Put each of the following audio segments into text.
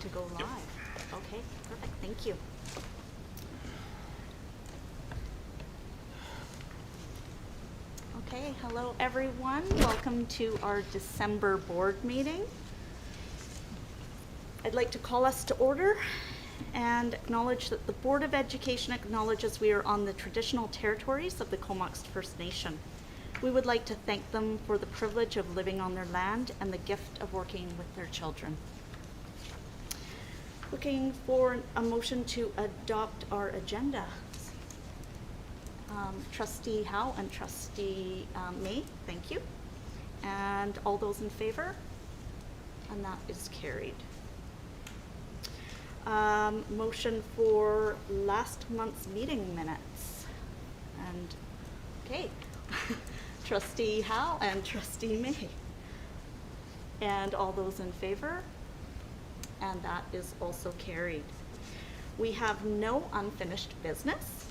to go live. Okay, perfect, thank you. Okay, hello everyone. Welcome to our December board meeting. I'd like to call us to order and acknowledge that the Board of Education acknowledges we are on the traditional territories of the Comox First Nation. We would like to thank them for the privilege of living on their land and the gift of working with their children. Looking for a motion to adopt our agenda. Trustee Howe and Trustee May, thank you. And all those in favor? And that is carried. Motion for last month's meeting minutes. And, okay, Trustee Howe and Trustee May. And all those in favor? And that is also carried. We have no unfinished business.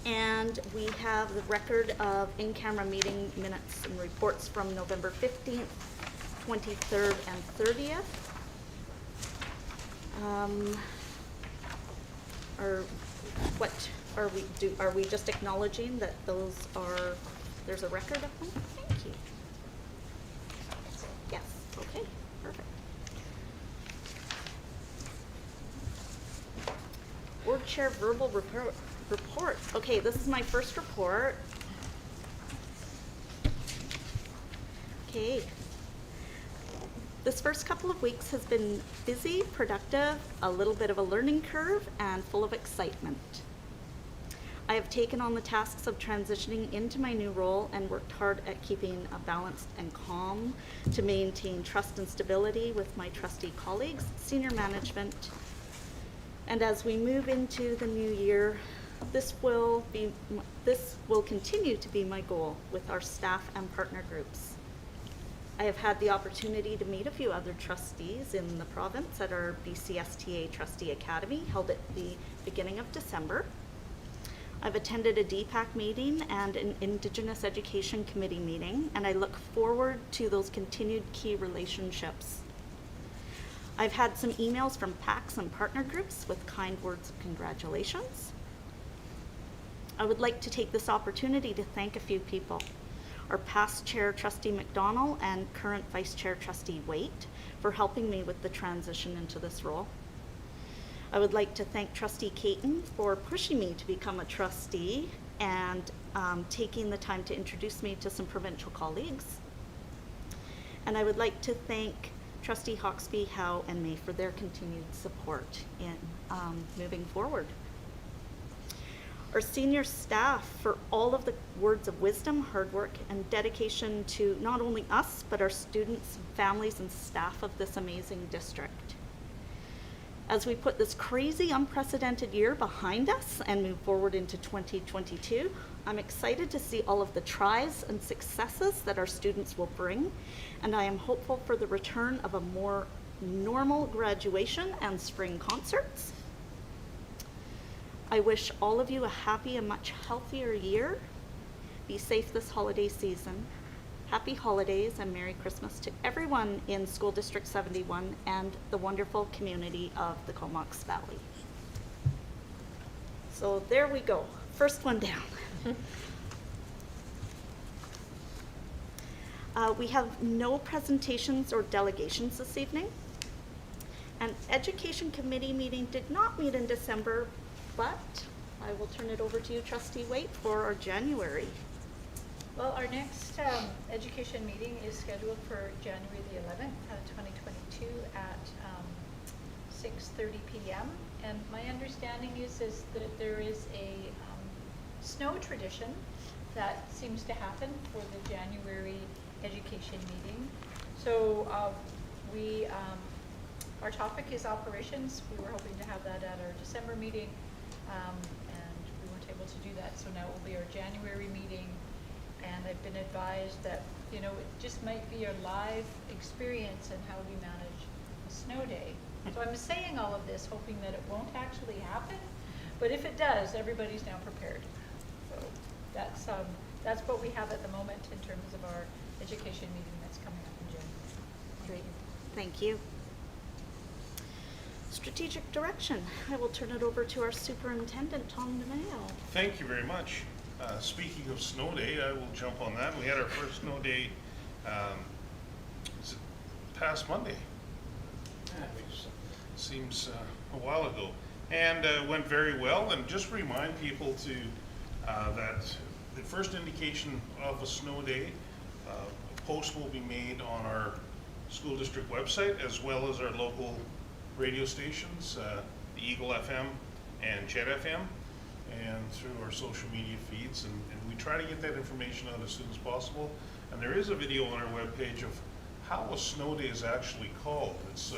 And we have the record of in-camera meeting minutes and reports from November 15th, 23rd, and 30th. Are we just acknowledging that those are, there's a record of them? Thank you. Yes, okay, perfect. Board Chair verbal report. Okay, this is my first report. Okay. This first couple of weeks has been busy, productive, a little bit of a learning curve, and full of excitement. I have taken on the tasks of transitioning into my new role and worked hard at keeping a balanced and calm to maintain trust and stability with my trustee colleagues, senior management. And as we move into the new year, this will continue to be my goal with our staff and partner groups. I have had the opportunity to meet a few other trustees in the province at our BCSTA Trustee Academy held at the beginning of December. I've attended a DPAC meeting and an Indigenous Education Committee meeting, and I look forward to those continued key relationships. I've had some emails from PACs and partner groups with kind words of congratulations. I would like to take this opportunity to thank a few people. Our past Chair Trustee McDonald and current Vice Chair Trustee Waite for helping me with the transition into this role. I would like to thank Trustee Caton for pushing me to become a trustee and taking the time to introduce me to some provincial colleagues. And I would like to thank Trustee Hawkesby, Howe, and May for their continued support in moving forward. Our senior staff for all of the words of wisdom, hard work, and dedication to not only us, but our students, families, and staff of this amazing district. As we put this crazy, unprecedented year behind us and move forward into 2022, I'm excited to see all of the tries and successes that our students will bring, and I am hopeful for the return of a more normal graduation and spring concerts. I wish all of you a happy and much healthier year. Be safe this holiday season. Happy holidays and Merry Christmas to everyone in School District 71 and the wonderful community of the Comox Valley. So there we go, first one down. We have no presentations or delegations this evening. An Education Committee meeting did not meet in December, but I will turn it over to you, Trustee Waite, for our January. Well, our next education meeting is scheduled for January the 11th, 2022 at 6:30 p.m. And my understanding is that there is a snow tradition that seems to happen for the January education meeting. So our topic is operations. We were hoping to have that at our December meeting. And we weren't able to do that, so now it will be our January meeting, and I've been advised that, you know, it just might be a live experience in how we manage a snow day. So I'm saying all of this hoping that it won't actually happen, but if it does, everybody's now prepared. So that's what we have at the moment in terms of our education meeting that's coming up in January. Great, thank you. Strategic direction. I will turn it over to our superintendent, Tom DeMayo. Thank you very much. Speaking of snow day, I will jump on that. We had our first snow day was it past Monday. Seems a while ago. And went very well. And just remind people to that the first indication of a snow day, a post will be made on our school district website as well as our local radio stations, the Eagle FM and Jet FM, and through our social media feeds, and we try to get that information out as soon as possible. And there is a video on our webpage of how a snow day is actually called. It's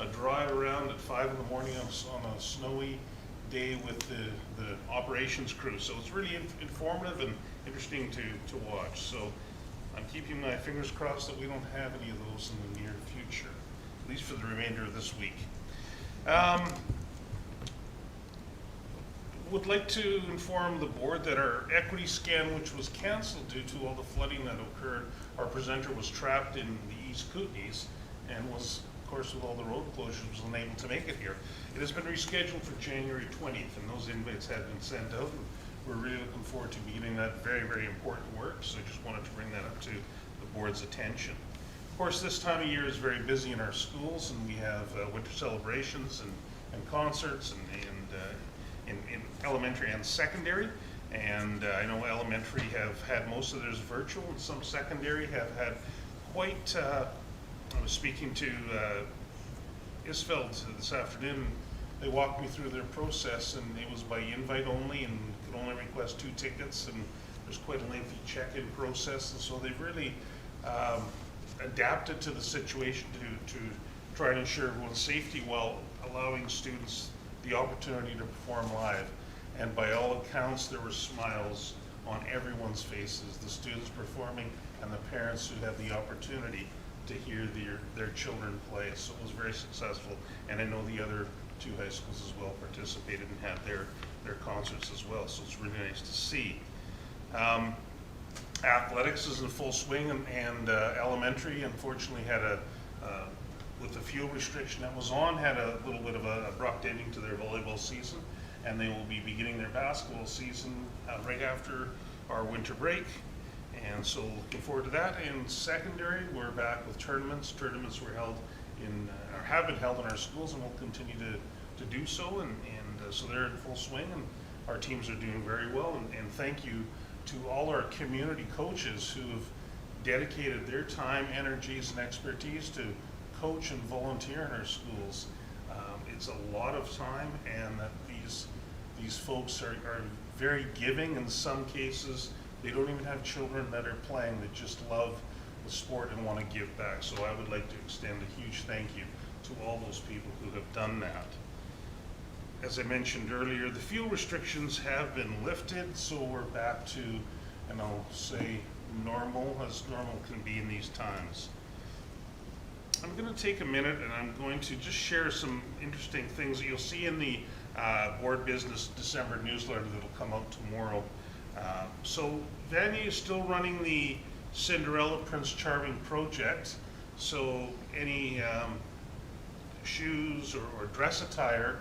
a drive around at 5 in the morning on a snowy day with the operations crew. So it's really informative and interesting to watch. So I'm keeping my fingers crossed that we don't have any of those in the near future, at least for the remainder of this week. Would like to inform the board that our equity scan, which was canceled due to all the flooding that occurred, our presenter was trapped in the East Kootenays and was, of course, with all the road closures, was unable to make it here. It has been rescheduled for January 20th, and those invites have been sent out. We're really looking forward to beginning that very, very important work, so I just wanted to bring that up to the board's attention. Of course, this time of year is very busy in our schools, and we have winter celebrations and concerts in elementary and secondary. And I know elementary have had most of theirs virtual, and some secondary have had quite, I was speaking to Isfeld this afternoon. They walked me through their process, and it was by invite only, and could only request 2 tickets, and there's quite a lengthy check-in process, and so they've really adapted to the situation to try to ensure everyone's safety while allowing students the opportunity to perform live. And by all accounts, there were smiles on everyone's faces, the students performing and the parents who had the opportunity to hear their children play. So it was very successful, and I know the other 2 high schools as well participated and had their concerts as well, so it's really nice to see. Athletics is in full swing, and elementary unfortunately had with the fuel restriction that was on, had a little bit of an abrupt ending to their volleyball season, and they will be beginning their basketball season right after our winter break. And so looking forward to that. In secondary, we're back with tournaments. Tournaments were held or have been held in our schools, and will continue to do so. And so they're in full swing, and our teams are doing very well. And thank you to all our community coaches who have dedicated their time, energies, and expertise to coach and volunteer in our schools. It's a lot of time, and that these folks are very giving. In some cases, they don't even have children that are playing, that just love the sport and want to give back. So I would like to extend a huge thank you to all those people who have done that. As I mentioned earlier, the fuel restrictions have been lifted, so we're back to, and I'll say normal, as normal can be in these times. I'm going to take a minute, and I'm going to just share some interesting things that you'll see in the board business December newsletter that will come out tomorrow. So Vanier is still running the Cinderella Prince Charming project. So any shoes or dress attire,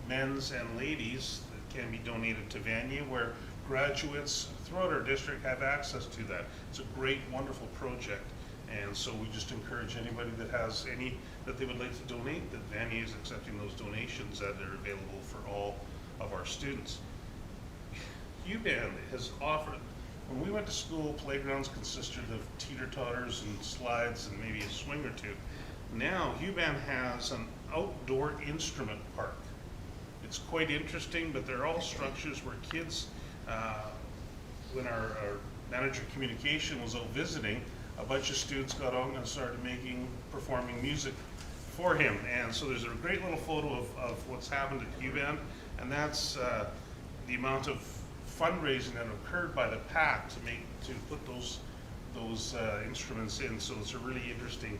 men's and ladies, can be donated to Vanier, where graduates throughout our district have access to that. It's a great, wonderful project. And so we just encourage anybody that has any that they would like to donate, that Vanier is accepting those donations that are available for all of our students. UBAN has offered, when we went to school, playgrounds consisted of teeter-totters and slides and maybe a swing or 2. Now, UBAN has an outdoor instrument park. It's quite interesting, but they're all structures where kids, when our manager of communication was out visiting, a bunch of students got out and started performing music for him. And so there's a great little photo of what's happened at UBAN, and that's the amount of fundraising that occurred by the PAC to put those instruments in. So it's a really interesting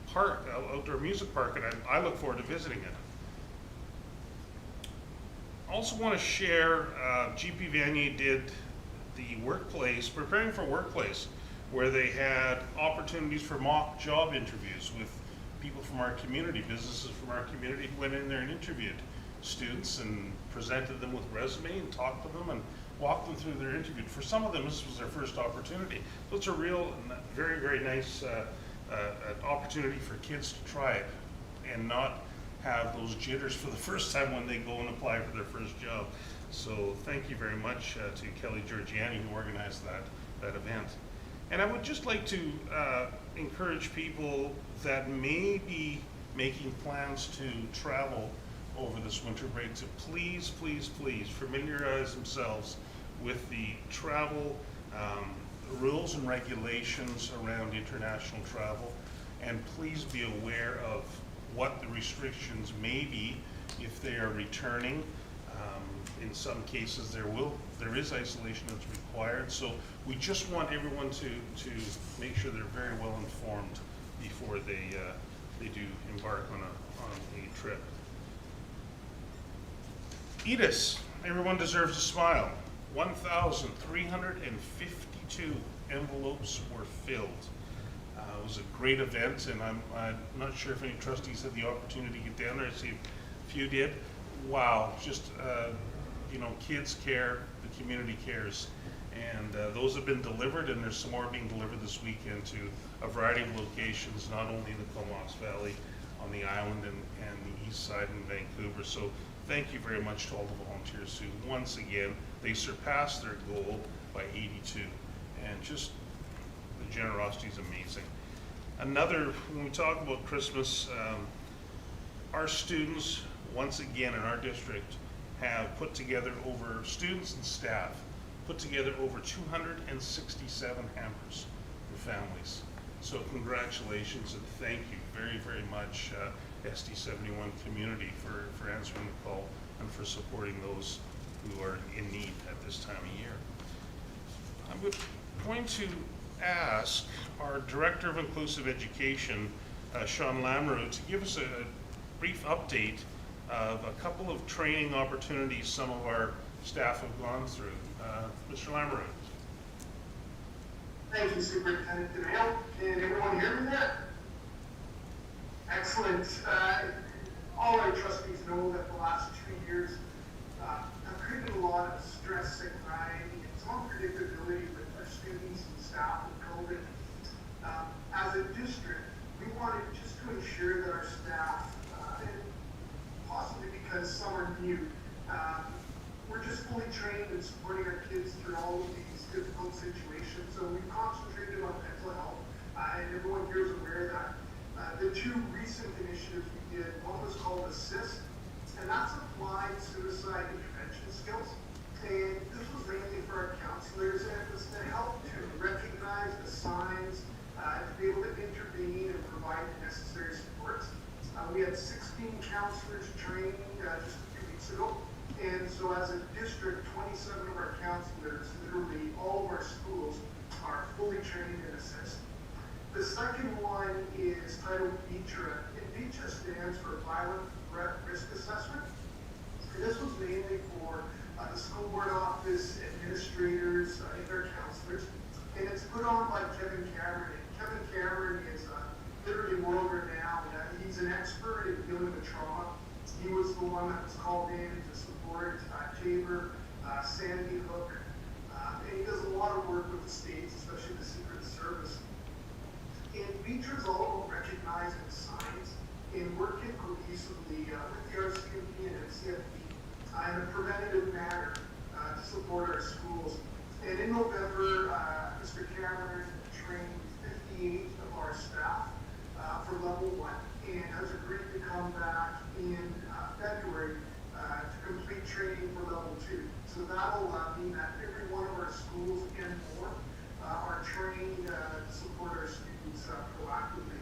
park, outdoor music park, and I look forward to visiting it. Also want to share, GP Vanier did the workplace, preparing for workplace, where they had opportunities for mock job interviews with people from our community, businesses from our community who went in there and interviewed students and presented them with resume and talked to them and walked them through their interview. For some of them, this was their first opportunity. So it's a real, very, very nice opportunity for kids to try it and not have those jitters for the first time when they go and apply for their first job. So thank you very much to Kelly Georgiani who organized that event. And I would just like to encourage people that may be making plans to travel over this winter break to please, please, please familiarize themselves with the travel rules and regulations around international travel, and please be aware of what the restrictions may be if they are returning. In some cases there is isolation that's required, so we just want everyone to make sure they're very well informed before they do embark on a trip. EDIS, everyone deserves a smile. 1,352 envelopes were filled. It was a great event, and I'm not sure if any trustees had the opportunity to get down there. I see a few did. Wow, just kids care, the community cares, and those have been delivered, and there's some more being delivered this weekend to a variety of locations, not only in the Comox Valley, on the island and the east side in Vancouver. So thank you very much to all the volunteers who, once again, they surpassed their goal by 82, and just the generosity is amazing. Another, when we talk about Christmas, our students, once again in our district, have put together students and staff, put together over 267 hampers for families. So congratulations and thank you very, very much, SD71 community for answering the call and for supporting those who are in need at this time of year. I'm going to ask our Director of Inclusive Education, Sean Lamoureux, to give us a brief update of a couple of training opportunities some of our staff have gone through. Mr. Lamoureux. Thank you, Superintendent DeMail. Can everyone hear me there? Excellent. All our trustees know that the last 2 years have created a lot of stress, anxiety, and some unpredictability with our students and staff with COVID. As a district, we wanted just to ensure that our staff, and possibly because some are new, we're just fully trained in supporting our kids through all of these difficult situations. So we've concentrated on mental health, and everyone here is aware that the two recent initiatives we did, one was called Assist, and that's applied suicide intervention skills. And this was mainly for our counselors, and it was to help to recognize the signs, to be able to intervene and provide the necessary supports. We had 16 counselors trained just a few weeks ago. And so as a district, 27 of our counselors, literally all of our schools, are fully trained in Assist. The second one is titled VITRA, and VITRA stands for Violent Threat Risk Assessment. And this was mainly for the school board office, administrators, and their counselors. And it's put on by Kevin Cameron. And Kevin Cameron is literally world renowned. He's an expert in dealing with trauma. He was the one that was called in to support Tabor, Sandy Hook, and he does a lot of work with the states, especially the Secret Service. And VITRA is all about recognizing signs and working cohesively with the RCMP and NCFP in a preventative manner to support our schools. And in November, Mr. Cameron trained 58 of our staff for level 1 and has agreed to come back in February to complete training for level 2. So that'll mean that every one of our schools and more are trained to support our students proactively.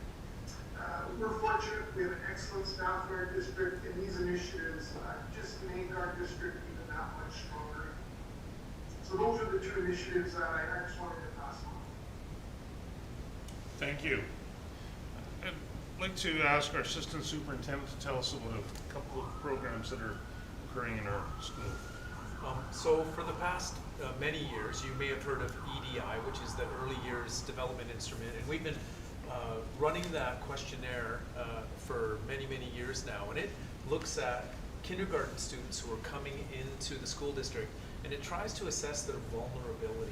We're fortunate we have an excellent staff in our district, and these initiatives just made our district even that much stronger. So those are the two initiatives that I just wanted to pass on. Thank you. I'd like to ask our assistant superintendent to tell us about a couple of programs that are occurring in our school. So for the past many years, you may have heard of EDI, which is the Early Years Development Instrument, and we've been running that questionnaire for many, many years now, and it looks at kindergarten students who are coming into the school district, and it tries to assess their vulnerability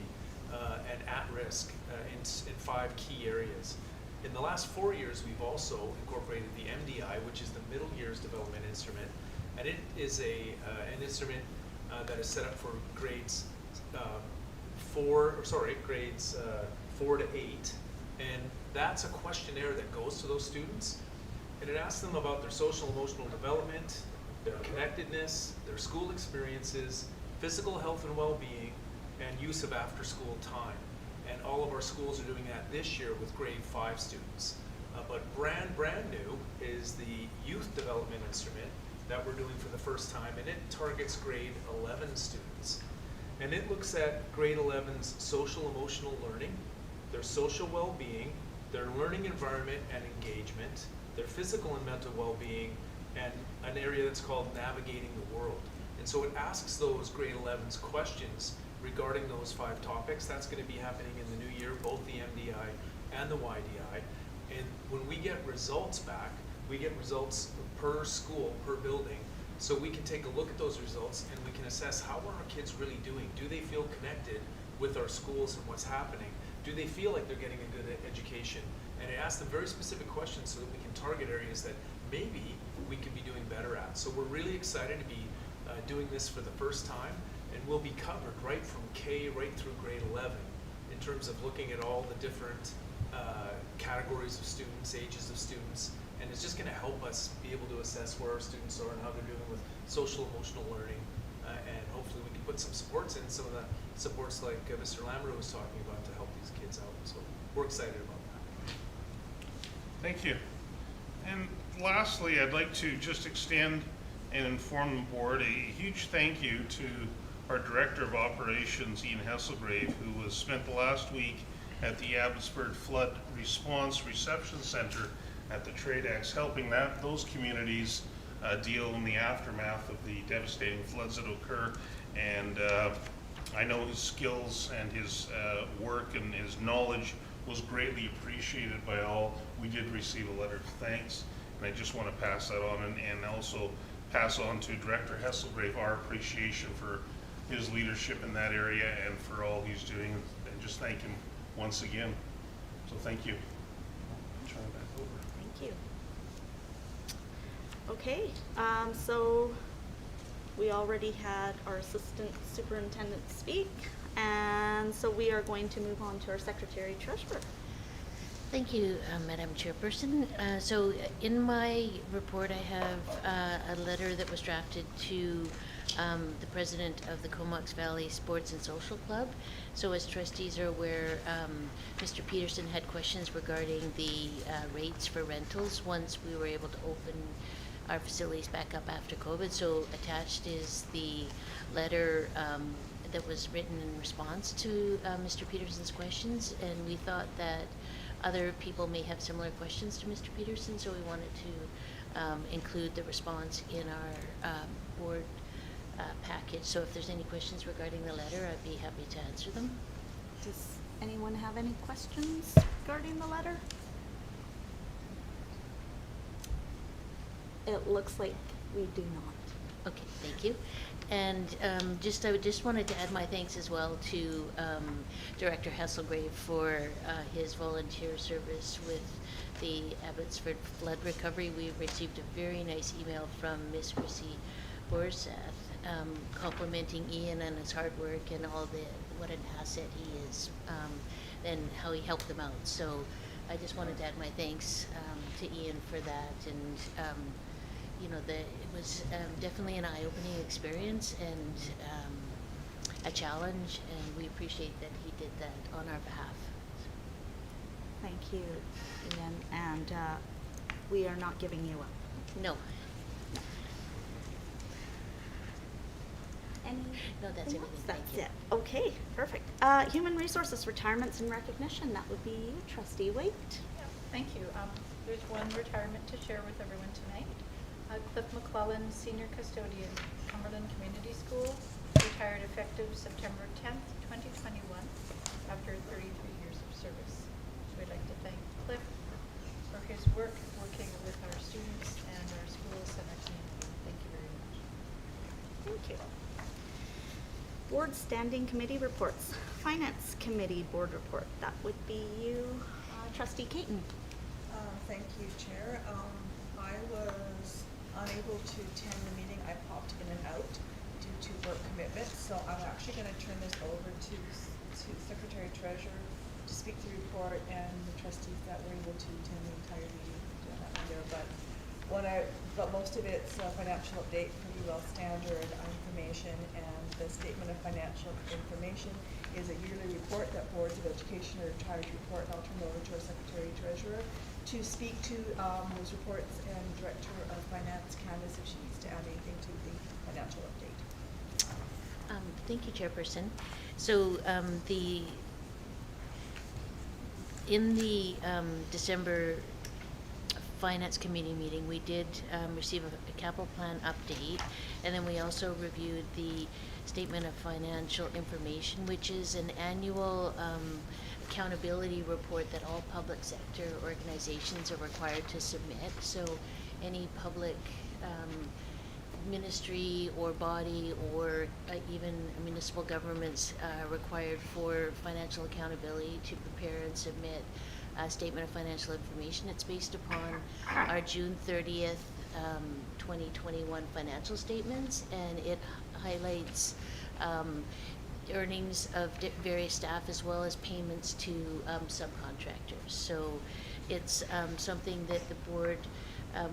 and at risk in 5 key areas. In the last 4 years, we've also incorporated the MDI, which is the Middle Years Development Instrument, and it is an instrument that is set up for grades 4 to 8, and that's a questionnaire that goes to those students, and it asks them about their social emotional development, their connectedness, their school experiences, physical health and well-being, and use of after-school time. And all of our schools are doing that this year with grade 5 students. But brand new is the Youth Development Instrument that we're doing for the first time, and it targets grade 11 students. And it looks at grade 11's social emotional learning, their social well-being, their learning environment and engagement, their physical and mental well-being, and an area that's called navigating the world. And so it asks those grade 11's questions regarding those 5 topics. That's going to be happening in the new year, both the MDI and the YDI. And when we get results back, we get results per school, per building, so we can take a look at those results and we can assess how are our kids really doing. Do they feel connected with our schools and what's happening? Do they feel like they're getting a good education? And it asks them very specific questions so that we can target areas that maybe we could be doing better at. So we're really excited to be doing this for the first time, and we'll be covered right from K right through grade 11 in terms of looking at all the different categories of students, ages of students, and it's just going to help us be able to assess where our students are and how they're doing with social emotional learning, and hopefully we can put some supports in, some of the supports like Mr. Lamoureux was talking about to help these kids out. So we're excited about that. Thank you. And lastly, I'd like to just extend and inform the board a huge thank you to our Director of Operations, Ian Hesselgrave, who was spent the last week at the Abbotsford Flood Response Reception Center at the TradeX, helping those communities deal in the aftermath of the devastating floods that occur. And I know his skills and his work and his knowledge was greatly appreciated by all. We did receive a letter of thanks, and I just want to pass that on, and also pass on to Director Hesselgrave our appreciation for his leadership in that area and for all he's doing, and just thank him once again. So thank you. Turn it back over. Thank you. Okay, so we already had our Assistant Superintendent speak, and so we are going to move on to our Secretary Treasurer. Thank you, Madam Chairperson. So in my report, I have a letter that was drafted to the president of the Comox Valley Sports and Social Club. So as trustees are aware, Mr. Peterson had questions regarding the rates for rentals once we were able to open our facilities back up after COVID. So attached is the letter that was written in response to Mr. Peterson's questions, and we thought that other people may have similar questions to Mr. Peterson, so we wanted to include the response in our board package. So if there's any questions regarding the letter, I'd be happy to answer them. Does anyone have any questions regarding the letter? It looks like we do not. Okay, thank you. And I just wanted to add my thanks as well to Director Hesselgrave for his volunteer service with the Abbotsford flood recovery. We received a very nice email from Miss Chrissy Borsath complimenting Ian on his hard work and what an asset he is, and how he helped them out. So I just wanted to add my thanks to Ian for that, and you know, it was definitely an eye-opening experience and a challenge, and we appreciate that he did that on our behalf. Thank you, Ian, and we are not giving you up. No. No, that's Anything everything. else? Thank That's you. it. Okay, perfect. Human Resources, Retirements and Recognition, that would be you, Trustee Waite. Yeah, thank you. There's one retirement to share with everyone tonight. Cliff McClellan, Senior Custodian, Cumberland Community School, retired effective September 10th, 2021, after 33 years of service. So we'd like to thank Cliff guys' work, working with our students and our schools and our community. Thank you very much. Thank you. Board Standing Committee reports. Finance Committee Board report. That would be you, Trustee Caton. Thank you, Chair. I was unable to attend the meeting. I popped in and out due to work commitments, so I'm actually going to turn this over to Secretary Treasurer to speak to the report and the trustees that were able to attend the entire meeting. But most of it's a financial update, pretty well standard information, and the statement of financial information is a yearly report that boards of education are required to report, and I'll turn it over to our Secretary Treasurer to speak to those reports, and Director of Finance, Candace, if she needs to add anything to the financial update. Thank you, Chairperson. So in the December Finance Committee meeting, we did receive a capital plan update, and then we also reviewed the Statement of Financial Information, which is an annual accountability report that all public sector organizations are required to submit. So any public ministry or body or even municipal governments required for financial accountability to prepare and submit a statement of financial information. It's based upon our June 30th, 2021 financial statements, and it highlights earnings of various staff as well as payments to subcontractors. So it's something that the board,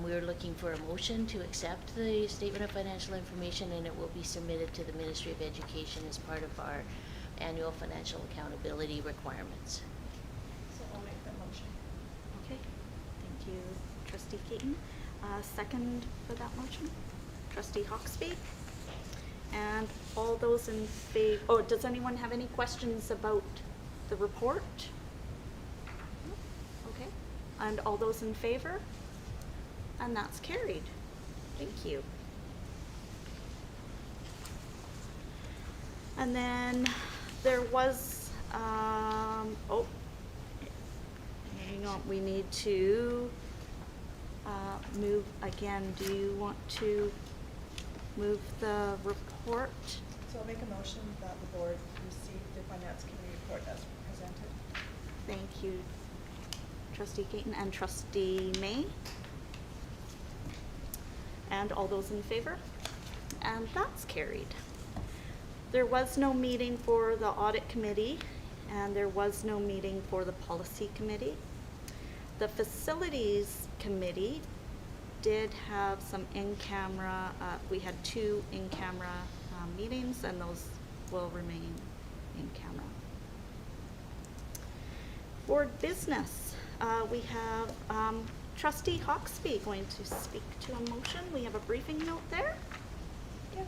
we are looking for a motion to accept the statement of financial information, and it will be submitted to the Ministry of Education as part of our annual financial accountability requirements. So I'll make that motion. Okay, thank you, Trustee Caton. Second for that motion, Trustee Hawksby. And all those in favor, oh, does anyone have any questions about the report? Okay, and all those in favor? And that's carried. Thank you. And then there was, oh, hang on, we need to move again. Do you want to move the report? So I'll make a motion that the board receive the Finance Committee report as presented. Thank you, Trustee Caton and Trustee May. And all those in favor? And that's carried. There was no meeting for the Audit Committee, and there was no meeting for the Policy Committee. The Facilities Committee did have some in-camera, we had 2 in-camera meetings, and those will remain in-camera. Board business, we have Trustee Hawksby going to speak to a motion. We have a briefing note there. Yeah.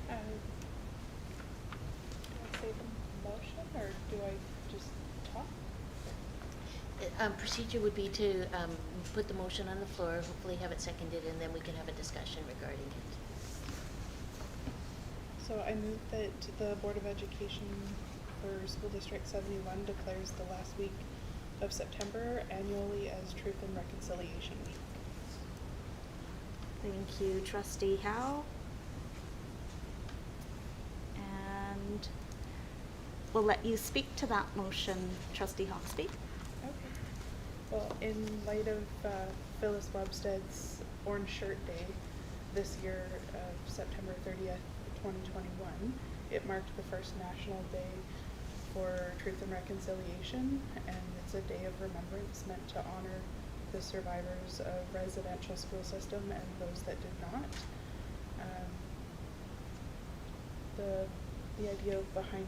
Do I say the motion, or do I just talk? Procedure would be to put the motion on the floor, hopefully have it seconded, and then we can have a discussion regarding it. So I move that the Board of Education for School District 71 declares the last week of September annually as Truth and Reconciliation Week. Thank you, Trustee Howe. And we'll let you speak to that motion, Trustee Hawksby. Okay. Well, in light of Phyllis Webstead's Orange Shirt Day this year of September 30th, 2021, it marked the first National Day for Truth and Reconciliation, and it's a day of remembrance meant to honor the survivors of residential school system and those that did not. The idea behind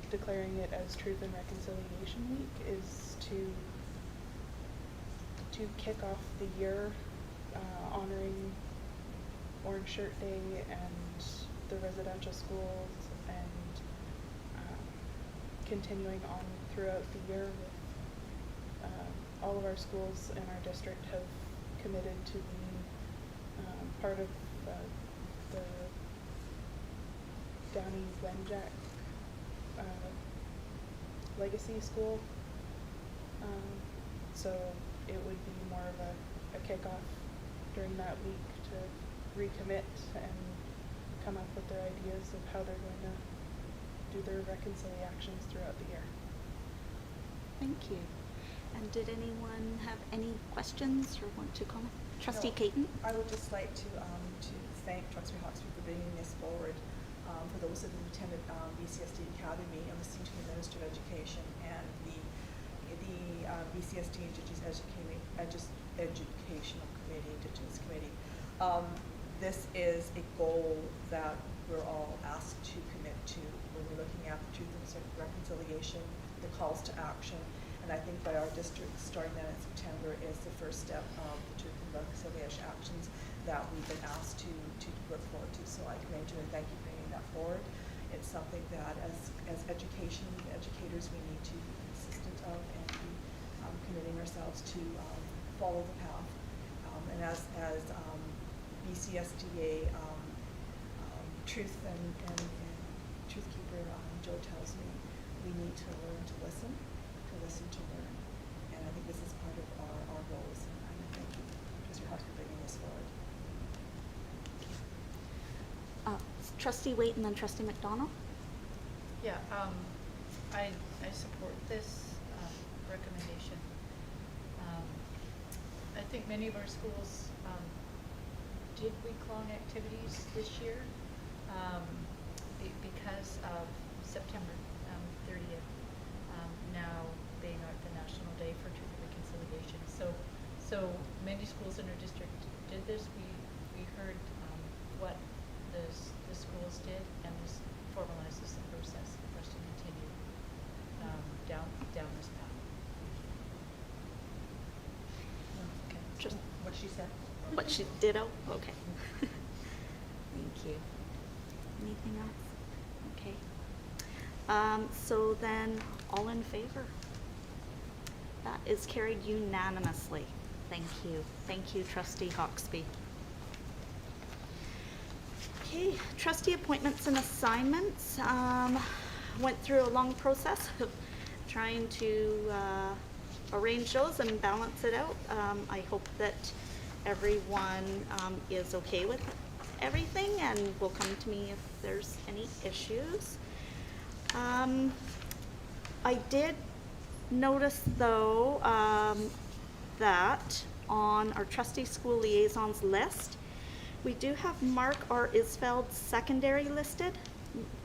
declaring it as Truth and Reconciliation Week is to kick off the year honoring Orange Shirt Day and the residential schools, and continuing on throughout the year with all of our schools in our district have committed to being part of the Downey Wenjack legacy school So it would be more of a kickoff during that week to recommit and come up with their ideas of how they're going to do their reconciliations throughout the year. Thank you. And did anyone have any questions or want to comment? Trustee No, Caton? I would just like to thank Trustee Hawkesby for bringing this forward. For those of you who attended BCSD Academy, I'm listening to the Minister of Education and the BCSD Educational Committee, Indigenous Committee. This is a goal that we're all asked to commit to when we're looking at the Truth and Reconciliation, the calls to action. And I think by our district starting that in September is the first step of the Truth and Reconciliation actions that we've been asked to work forward to. So I commend you and thank you for bringing that forward. It's something that as educators, we need to be consistent of and be committing ourselves to follow the path. And as BCSDA truth and truth keeper Joe tells me, we need to learn to listen to learn. And I think this is part of our goals. And I thank you, Mr. Hawks, for bringing this forward. Trustee Waite and then Trustee McDonald? Yeah, I support this recommendation. I think many of our schools did week-long activities this year because of September 30th now being the National Day for Truth and Reconciliation. So many schools in our district did this. We heard what the schools did, and this formalizes the process for us to continue down this path. Okay. Just What she said. what she ditto? Okay. Thank you. Anything else? Okay. So then, all in favor? That is carried unanimously. Thank you. Thank you, Trustee Hawkesby. Okay, trustee appointments and assignments. Went through a long process of trying to arrange those and balance it out. I hope that everyone is okay with everything and will come to me if there's any issues. I did notice though that on our trustee school liaisons list, we do have Mark R. Isfeld secondary listed.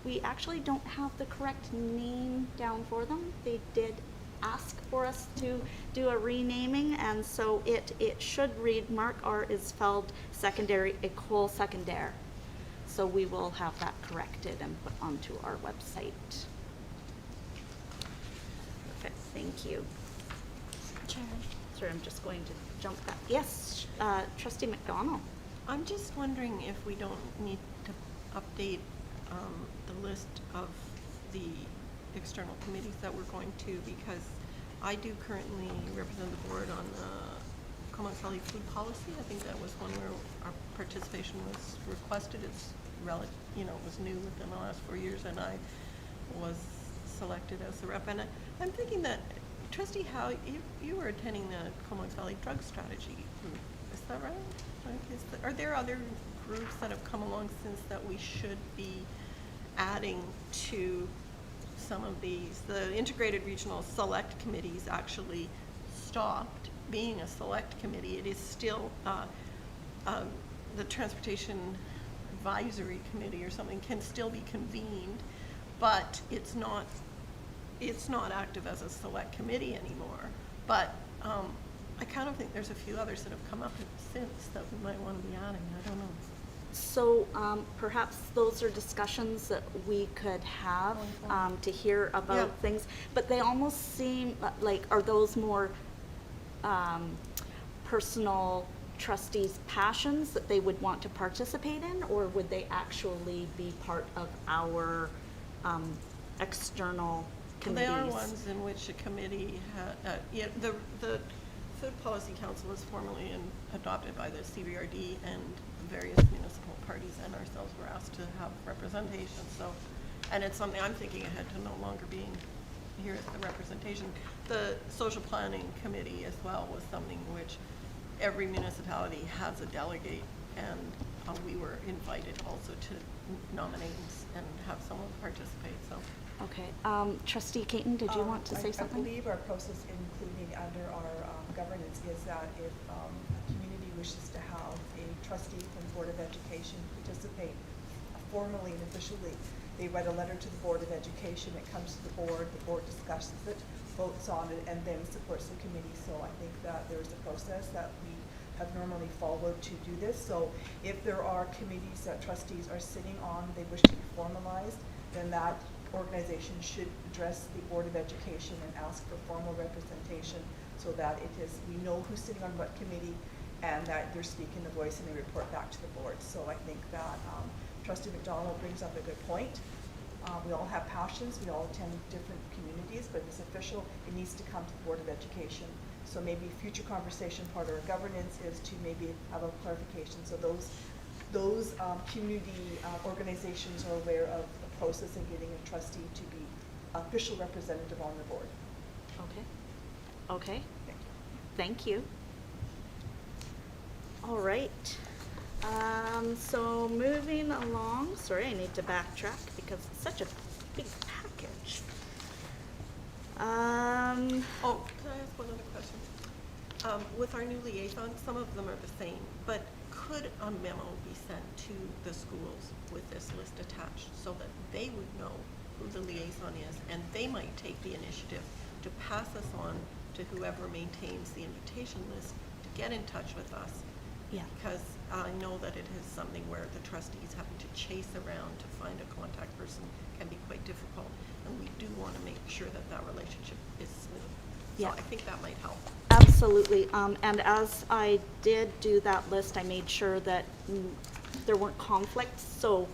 We actually don't have the correct name down for them. They did ask for us to do a renaming, and so it should read Mark R. Isfeld secondary école secondaire. So we will have that corrected and put onto our website. Perfect, thank you. Chair, Sorry, I'm just going to jump back. Yes, Trustee McDonald. I'm just wondering if we don't need to update the list of the external committees that we're going to, because I do currently represent the board on the Comox Valley food policy. I think that was one where our participation was requested. It's it was new within the last 4 years, and I was selected as the rep. And I'm thinking that, Trustee Howe, you were attending the Comox Valley drug strategy group. Is that right? Are there other groups that have come along since that we should be adding to some of these? The integrated regional select committees actually stopped being a select committee. It is still the transportation advisory committee or something can still be convened, but it's not active as a select committee anymore. But I kind of think there's a few others that have come up since that we might want to be adding. I don't know. So perhaps those are discussions that we could have to hear about things, but they almost seem like, are those more personal trustees' passions that they would want to participate in, or would they actually be part of our external committees? They are ones in which a committee, the Food Policy Council is formally adopted by the CBRD, and various municipal parties and ourselves were asked to have representation. So, and it's something I'm thinking ahead to no longer being here's the representation. The social planning committee as well was something which every municipality has a delegate, and we were invited also to nominate and have someone participate, so. Okay, Trustee Caton, did you want to say something? I believe our process, including under our governance, is that if a community wishes to have a trustee from the Board of Education participate formally and officially, they write a letter to the Board of Education, it comes to the board discusses it, votes on it, and then supports the committee. So I think that there's a process that we have normally followed to do this. So if there are committees that trustees are sitting on, they wish to be formalized, then that organization should address the Board of Education and ask for formal representation so that we know who's sitting on what committee and that they're speaking the voice and they report back to the board. So I think that Trustee McDonald brings up a good point. We all have passions, we all attend different communities, but if it's official, it needs to come to the Board of Education. So maybe future conversation part of our governance is to maybe have a clarification. So those community organizations are aware of the process of getting a trustee to be official representative on the board. Okay. Okay. Thank you. All right. So moving along, sorry, I need to backtrack because it's such a big package. Oh, can I ask one other question? With our new liaisons, some of them are the same, but could a memo be sent to the schools with this list attached so that they would know who the liaison is, and they might take the initiative to pass us on to whoever maintains the invitation list to get in touch with us? Yeah. Because I know that it is something where the trustees having to chase around to find a contact person can be quite difficult, and we do want to make sure that that relationship is smooth. Yeah. So I think that might help. Absolutely. And as I did do that list, I made sure that there weren't conflicts, so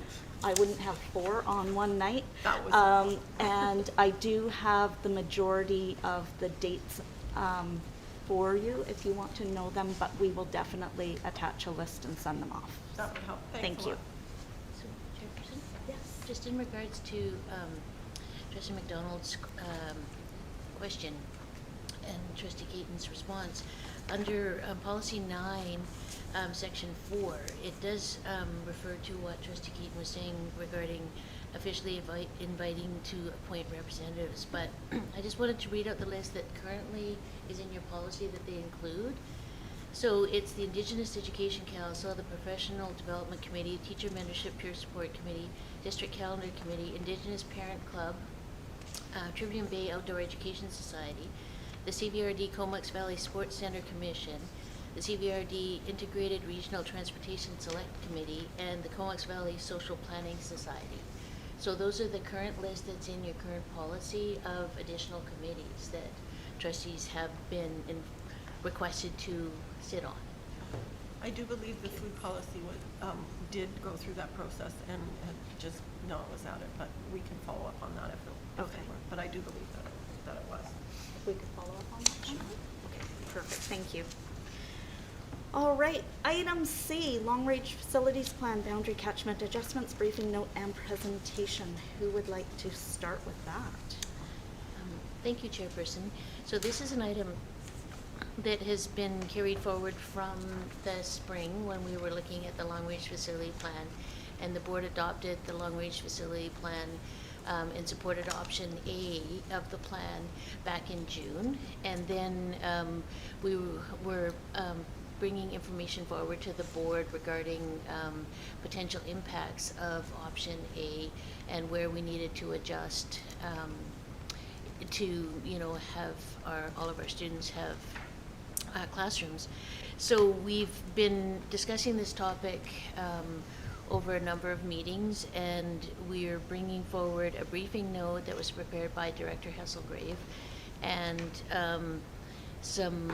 I wouldn't have 4 on one night. That was and I do have the majority of the dates for you if you want to know them, but we will definitely attach a list and send them off. That would help. Thanks Thank a you. lot. So, Chairperson? Yes. Just in regards to Trustee McDonald's question and Trustee Caton's response, under Policy 9, Section 4, it does refer to what Trustee Caton was saying regarding officially inviting to appoint representatives, but I just wanted to read out the list that currently is in your policy that they include. So it's the Indigenous Education Council, the Professional Development Committee, Teacher Mentorship Peer Support Committee, District Calendar Committee, Indigenous Parent Club, Tribune Bay Outdoor Education Society, the CVRD Comox Valley Sports Center Commission, the CVRD Integrated Regional Transportation Select Committee, and the Comox Valley Social Planning Society. So those are the current list that's in your current policy of additional committees that trustees have been requested to sit on. I do believe the food policy did go through that process and just no, it was added, but we can follow up on that if it Okay. were. But I do believe that it was. If we could follow up on that. Sure. Okay, perfect, thank you. All right, item C, Long Range Facilities Plan, Boundary Catchment Adjustments, Briefing Note and Presentation. Who would like to start with that? Thank you, Chairperson. So this is an item that has been carried forward from the spring when we were looking at the Long Range Facility Plan, and the board adopted the Long Range Facility Plan and supported option A of the plan back in June. And then we were bringing information forward to the board regarding potential impacts of option A and where we needed to adjust to, have all of our students have classrooms. So we've been discussing this topic over a number of meetings, and we're bringing forward a briefing note that was prepared by Director Hesselgrave and some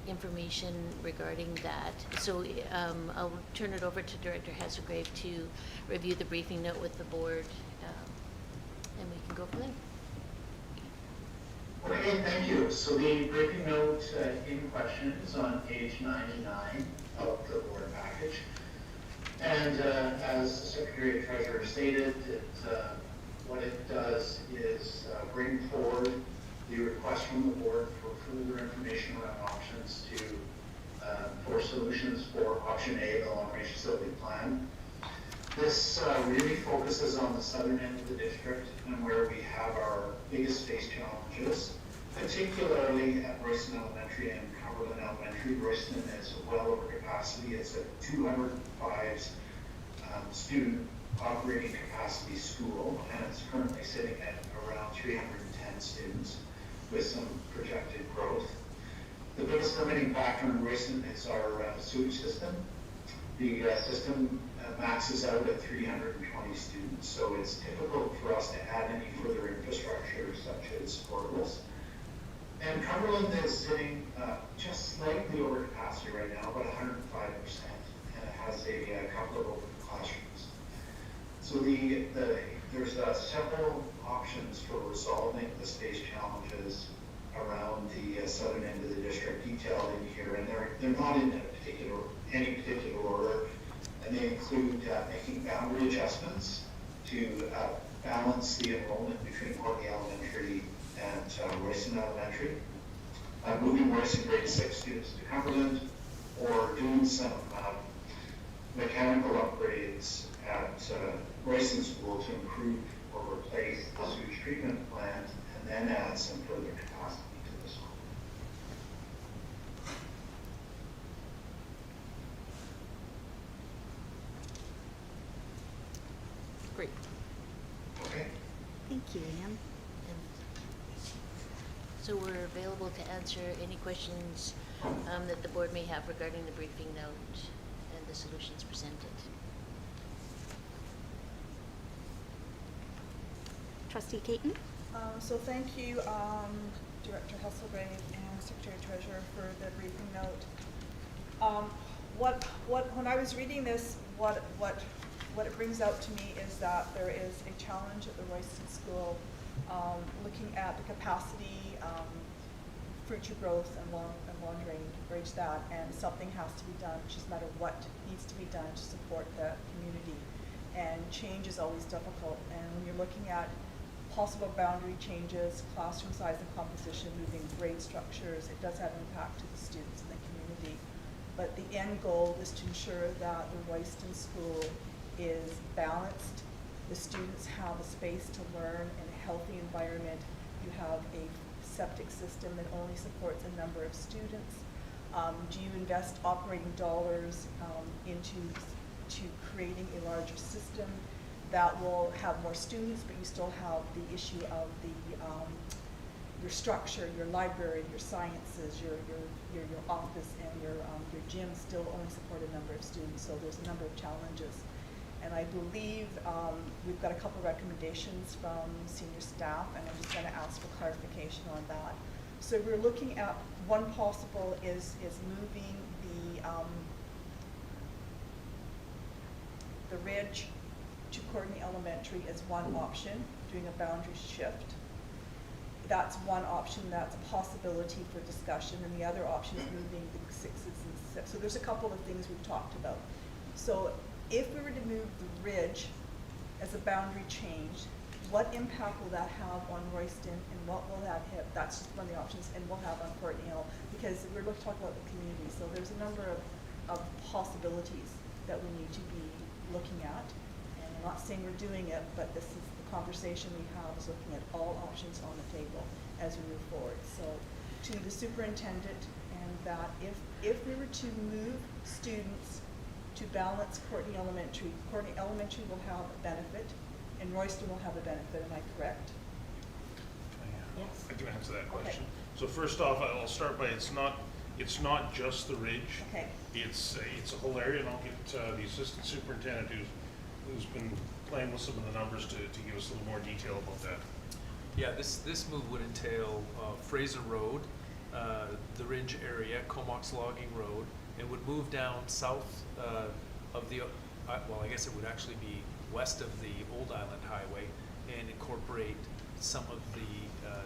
information regarding that. So I'll turn it over to Director Hesselgrave to review the briefing note with the board, and we can go from there. Okay, thank you. So the briefing note in question is on page 99 of the board package. And as the Secretary of Treasurer stated, what it does is bring forward the request from the board for further information around options for solutions for option A, the long-range facility plan. This really focuses on the southern end of the district and where we have our biggest space challenges, particularly at Royston Elementary and Cumberland Elementary. Royston is well over capacity. It's a 205 student operating capacity school, and it's currently sitting at around 310 students with some projected growth. The biggest limiting factor in Royston is our sewage system. The system maxes out at 320 students, so it's difficult for us to add any further infrastructure such as portables. And Cumberland is sitting just slightly over capacity right now, about 105%, and it has a couple of open classrooms. So there's several options for resolving the space challenges around the southern end of the district detailed in here, and they're not in any particular order, and they include making boundary adjustments to balance the enrollment between Courtney Elementary and Royston Elementary, moving Royston grade 6 students to Cumberland, or doing some mechanical upgrades at Royston School to improve or replace the sewage treatment plant, and then add some further capacity to the school. Great. Okay. Thank you, Anne. So we're available to answer any questions that the board may have regarding the briefing note and the solutions presented. Trustee Caton? So thank you, Director Hesselgrave and Secretary Treasurer for the briefing note. When I was reading this, what it brings out to me is that there is a challenge at the Royston School, looking at the capacity, future growth, and long range to bridge that, and something has to be done. It's just a matter of what needs to be done to support the community. And change is always difficult, and when you're looking at possible boundary changes, classroom size and composition, moving grade structures, it does have impact to the students in the community. But the end goal is to ensure that the Royston School is balanced. The students have a space to learn in a healthy environment. You have a septic system that only supports a number of students. Do you invest operating dollars into creating a larger system that will have more students, but you still have the issue of your structure, your library, your sciences, your office, and your gym still only support a number of students. So there's a number of challenges. And I believe we've got a couple recommendations from senior staff, and I'm just going to ask for clarification on that. So we're looking at one possible is moving the ridge to Courtney Elementary is one option, doing a boundary shift. That's one option, that's a possibility for discussion, and the other option is moving the 6s and 6. So there's a couple of things we've talked about. So if we were to move the ridge as a boundary change, what impact will that have on Royston, and what will that have, that's just one of the options, and we'll have on Courtney Hill, because we're going to talk about the community. So there's a number of possibilities that we need to be looking at. And I'm not saying we're doing it, but this is the conversation we have, is looking at all options on the table as we move forward. So to the superintendent, and that if we were to move students to balance Courtney Elementary will have a benefit, and Royston will have a benefit. Am I correct? Yes. I can answer that Okay. question. So first off, I'll start by it's not just the ridge. Okay. It's a whole area, and I'll get the assistant superintendent who's been playing with some of the numbers to give us a little more detail about that. Yeah, this move would entail Fraser Road, the Ridge area, Comox Logging Road. It would move down south of the, well, I guess it would actually be west of the Old Island Highway, and incorporate some of the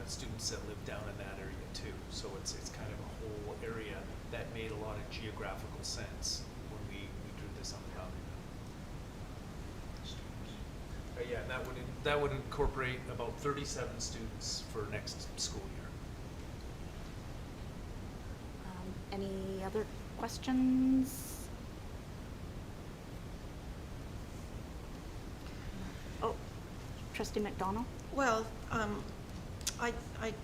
students that live down in that area too. So it's kind of a whole area that made a lot of geographical sense when we drew this on the boundary map. Yeah, and that would incorporate about 37 students for next school year. Any other questions? Oh, Trustee McDonald? Well, I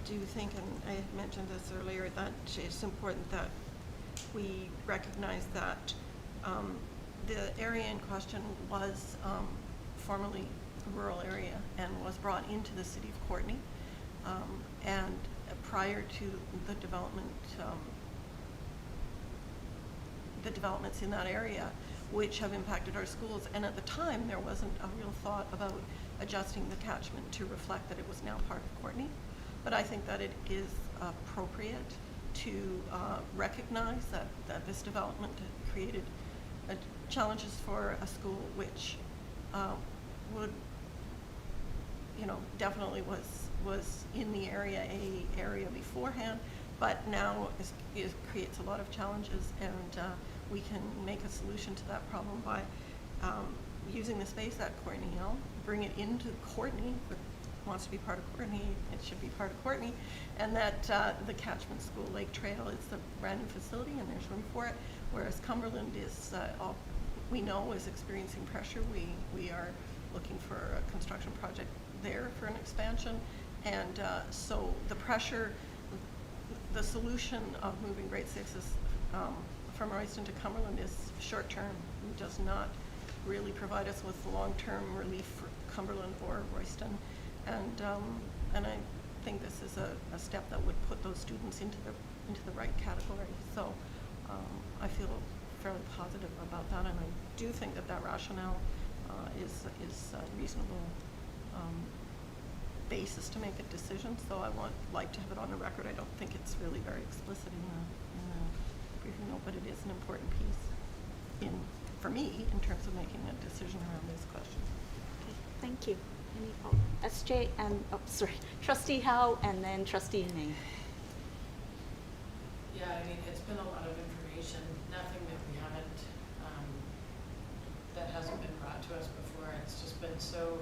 do think, and I had mentioned this earlier, that it's important that we recognize that the area in question was formerly a rural area and was brought into the city of Courtenay. And prior to the developments in that area, which have impacted our schools. And at the time, there wasn't a real thought about adjusting the catchment to reflect that it was now part of Courtenay. But I think that it is appropriate to recognize that this development created challenges for a school which would, definitely was in the area beforehand, but now creates a lot of challenges, and we can make a solution to that problem by using the space at Courtenay Hill, bring it into Courtenay. If it wants to be part of Courtenay, it should be part of Courtenay, and that the Catchment School Lake Trail is the brand new facility and there's room for it, whereas Cumberland is we know is experiencing pressure. We are looking for a construction project there for an expansion, and so the pressure, the solution of moving grade sixes from Royston to Cumberland is short term. It does not really provide us with long-term relief for Cumberland or Royston, and I think this is a step that would put those students into the right category. So I feel fairly positive about that, and I do think that rationale is a reasonable basis to make a decision. So I like to have it on the record. I don't think it's really very explicit in the briefing note, but it is an important piece for me in terms of making a decision around these questions. Okay, thank you. SJ and, Trustee Howe and then Trustee May. Yeah, I mean, it's been a lot of information, nothing that we haven't, that hasn't been brought to us before. It's just been so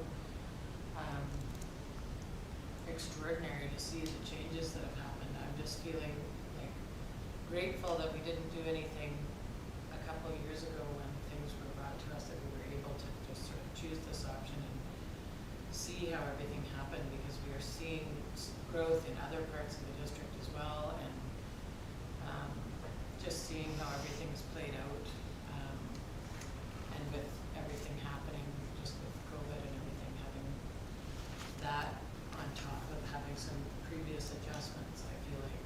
extraordinary to see the changes that have happened. I'm just feeling like grateful that we didn't do anything a couple of years ago when things were brought to us, that we were able to just sort of choose this option and see how everything happened, because we are seeing growth in other parts of the district as well, and just seeing how everything has played out, and with everything happening, just with COVID and everything, having that on top of having some previous adjustments, I feel like,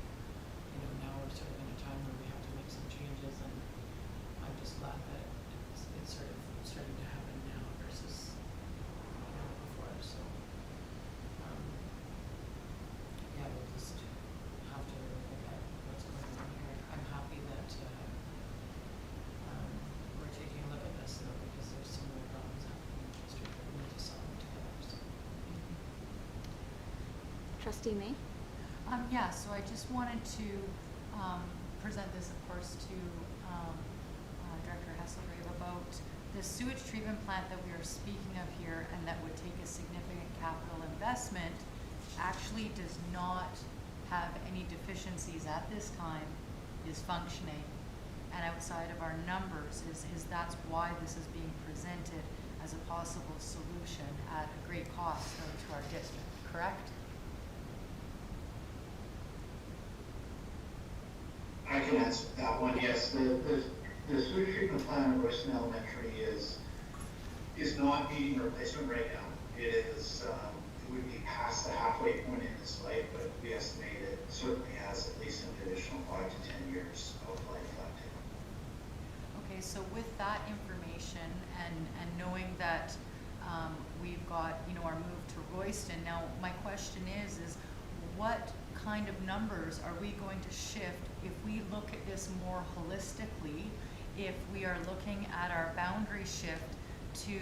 now we're sort of in a time where we have to make some changes, and I'm just glad that it's sort of starting to happen now versus before. So yeah, we'll just have to look at what's going on here. I'm happy that we're taking a look at this though, because there's some real problems happening in the district that we need to solve together. So. Trustee May? Yeah, so I just wanted to present this, of course, to Director Hesselgrave about the sewage treatment plant that we are speaking of here, and that would take a significant capital investment, actually does not have any deficiencies at this time, is functioning, and outside of our numbers is that's why this is being presented as a possible solution at a great cost to our district, correct? I can answer that one. Yes, the sewage treatment plant at Royston Elementary is not needing replacement right now. It is it would be past the halfway point in this life, but we estimate it certainly has at least an additional 5 to 10 years of life left in it. Okay, so with that information and knowing that we've got our move to Royston, now my question is what kind of numbers are we going to shift if we look at this more holistically, if we are looking at our boundary shift to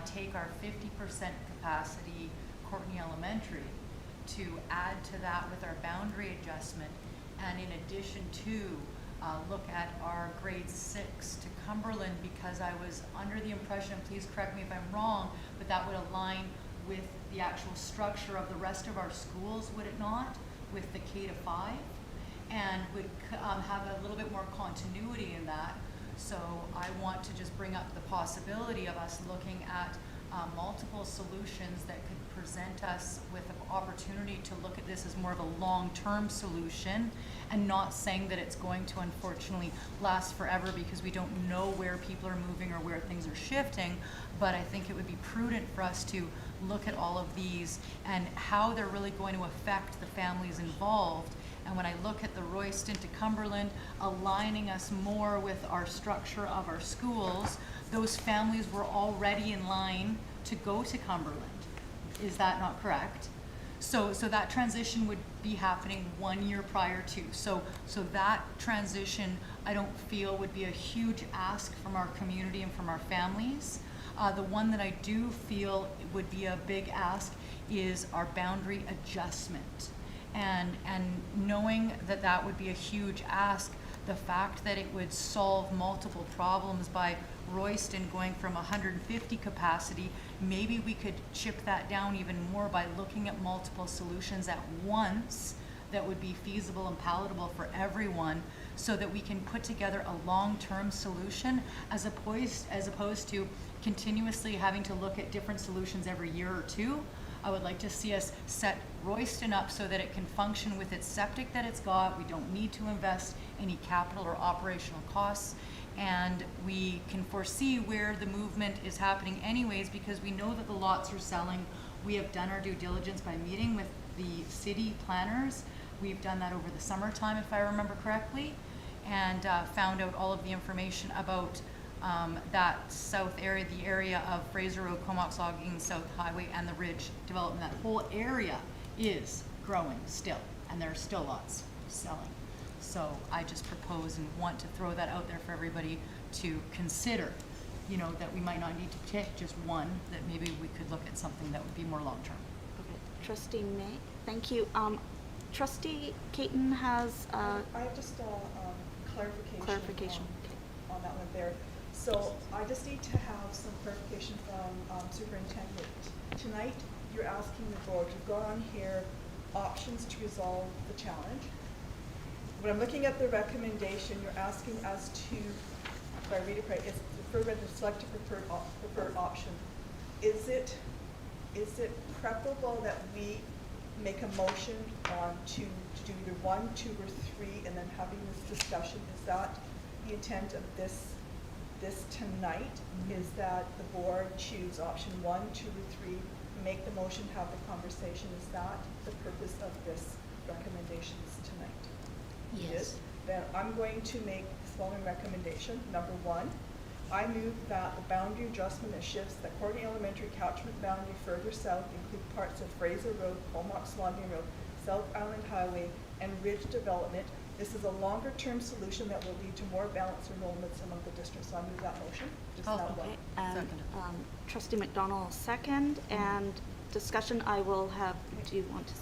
take our 50% capacity Courtenay Elementary, to add to that with our boundary adjustment, and in addition to look at our grade 6 to Cumberland, because I was under the impression, please correct me if I'm wrong, but that would align with the actual structure of the rest of our schools, would it not? With the K to 5, and would have a little bit more continuity in that. So I want to just bring up the possibility of us looking at multiple solutions that could present us with an opportunity to look at this as more of a long-term solution, and not saying that it's going to unfortunately last forever, because we don't know where people are moving or where things are shifting. But I think it would be prudent for us to look at all of these and how they're really going to affect the families involved. And when I look at the Royston to Cumberland, aligning us more with our structure of our schools, those families were already in line to go to Cumberland. Is that not correct? So that transition would be happening 1 year prior to. So that transition, I don't feel would be a huge ask from our community and from our families. The one that I do feel would be a big ask is our boundary adjustment. And knowing that that would be a huge ask, the fact that it would solve multiple problems by Royston going from 150 capacity, maybe we could chip that down even more by looking at multiple solutions at once that would be feasible and palatable for everyone, so that we can put together a long-term solution as opposed to continuously having to look at different solutions every year or two. I would like to see us set Royston up so that it can function with its septic that it's got. We don't need to invest any capital or operational costs, and we can foresee where the movement is happening anyways, because we know that the lots are selling. We have done our due diligence by meeting with the city planners. We've done that over the summertime, if I remember correctly, and found out all of the information about that south area, the area of Fraser Road, Comox Logging, South Highway, and the Ridge development. That whole area is growing still, and there are still lots selling. So I just propose and want to throw that out there for everybody to consider, you know, that we might not need to pick just one, that maybe we could look at something that would be more long-term. Okay, Trustee May, thank you. Trustee Caton has I have just clarification. On that one there. So I just need to have some clarification from Superintendent. Tonight, you're asking the board, you've got on here options to resolve the challenge. When I'm looking at the recommendation, you're asking us to, if I read it right, it's preferred to select a preferred option. Is it preferable that we make a motion on to do either 1, 2, or 3, and then having this discussion? Is that the intent of this tonight? Is that the board choose option 1, 2, or 3, make the motion, have the conversation? Is that the purpose of this recommendations tonight? Yes. Then I'm going to make the following recommendation. Number 1, I move that the boundary adjustment that shifts the Courtney Elementary catchment boundary further south include parts of Fraser Road, Comox Logging Road, South Island Highway, and Ridge Development. This is a longer-term solution that will lead to more balanced enrollments among the districts. So I move that motion. Just that one. okay. And Second. Trustee McDonald second, and discussion I will have. Do you want to?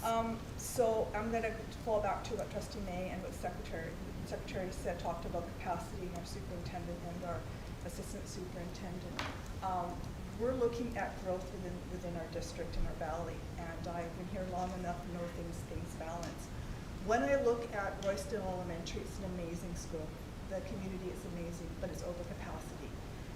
So I'm going to fall back to what Trustee May and what Secretary said, talked about capacity, and our superintendent and our assistant superintendent. We're looking at growth within our district and our valley, and I've been here long enough to know things balance. When I look at Royston Elementary, it's an amazing school. The community is amazing, but it's over capacity.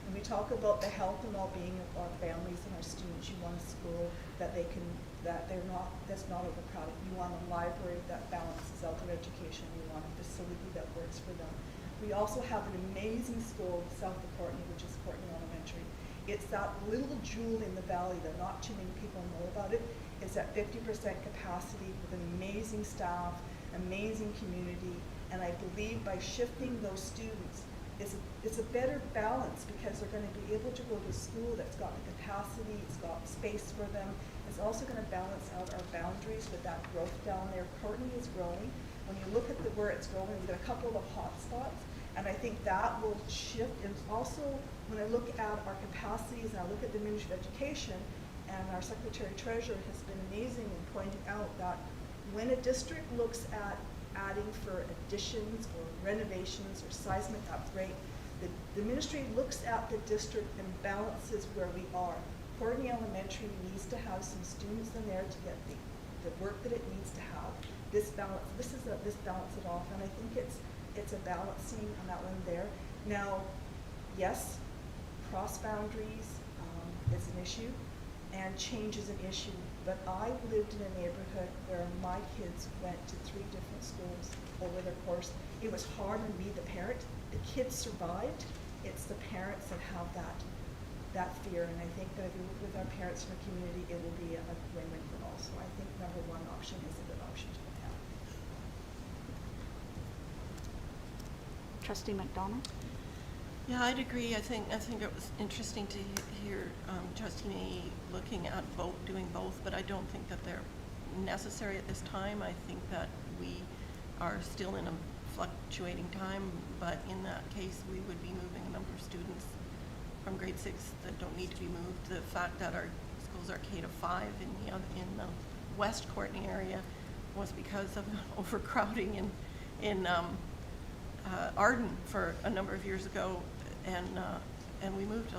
And we talk about the health and well-being of our families and our students. You want a school that's not overcrowded. You want a library that balances out their education. You want a facility that works for them. We also have an amazing school south of Courtney, which is Courtney Elementary. It's that little jewel in the valley that not too many people know about it. It's at 50% capacity with an amazing staff, amazing community, and I believe by shifting those students, it's a better balance, because they're going to be able to go to a school that's got the capacity, it's got space for them. It's also going to balance out our boundaries with that growth down there. Courtney is growing. When you look at where it's going, we've got a couple of hot spots, and I think that will shift. And also, when I look at our capacities and I look at the Ministry of Education, and our Secretary Treasurer has been amazing in pointing out that when a district looks at adding for additions or renovations or seismic upgrade, the ministry looks at the district and balances where we are. Courtney Elementary needs to have some students in there to get the work that it needs to have. this balance it off, and I think it's a balancing on that one there. Now, yes, cross boundaries is an issue, and change is an issue, but I lived in a neighborhood where my kids went to 3 different schools over the course. It was hard on me, the parent. The kids survived. It's the parents that have that fear, and I think that if you work with our parents in the community, it will be a win-win for all. So I think number 1 option is a good option to look at. Trustee McDonald? Yeah, I'd agree. I think it was interesting to hear Trustee May looking at doing both, but I don't think that they're necessary at this time. I think that we are still in a fluctuating time, but in that case, we would be moving a number of students from grade 6 that don't need to be moved. The fact that our schools are K to 5 in the West Courtney area was because of overcrowding in Arden for a number of years ago, and we moved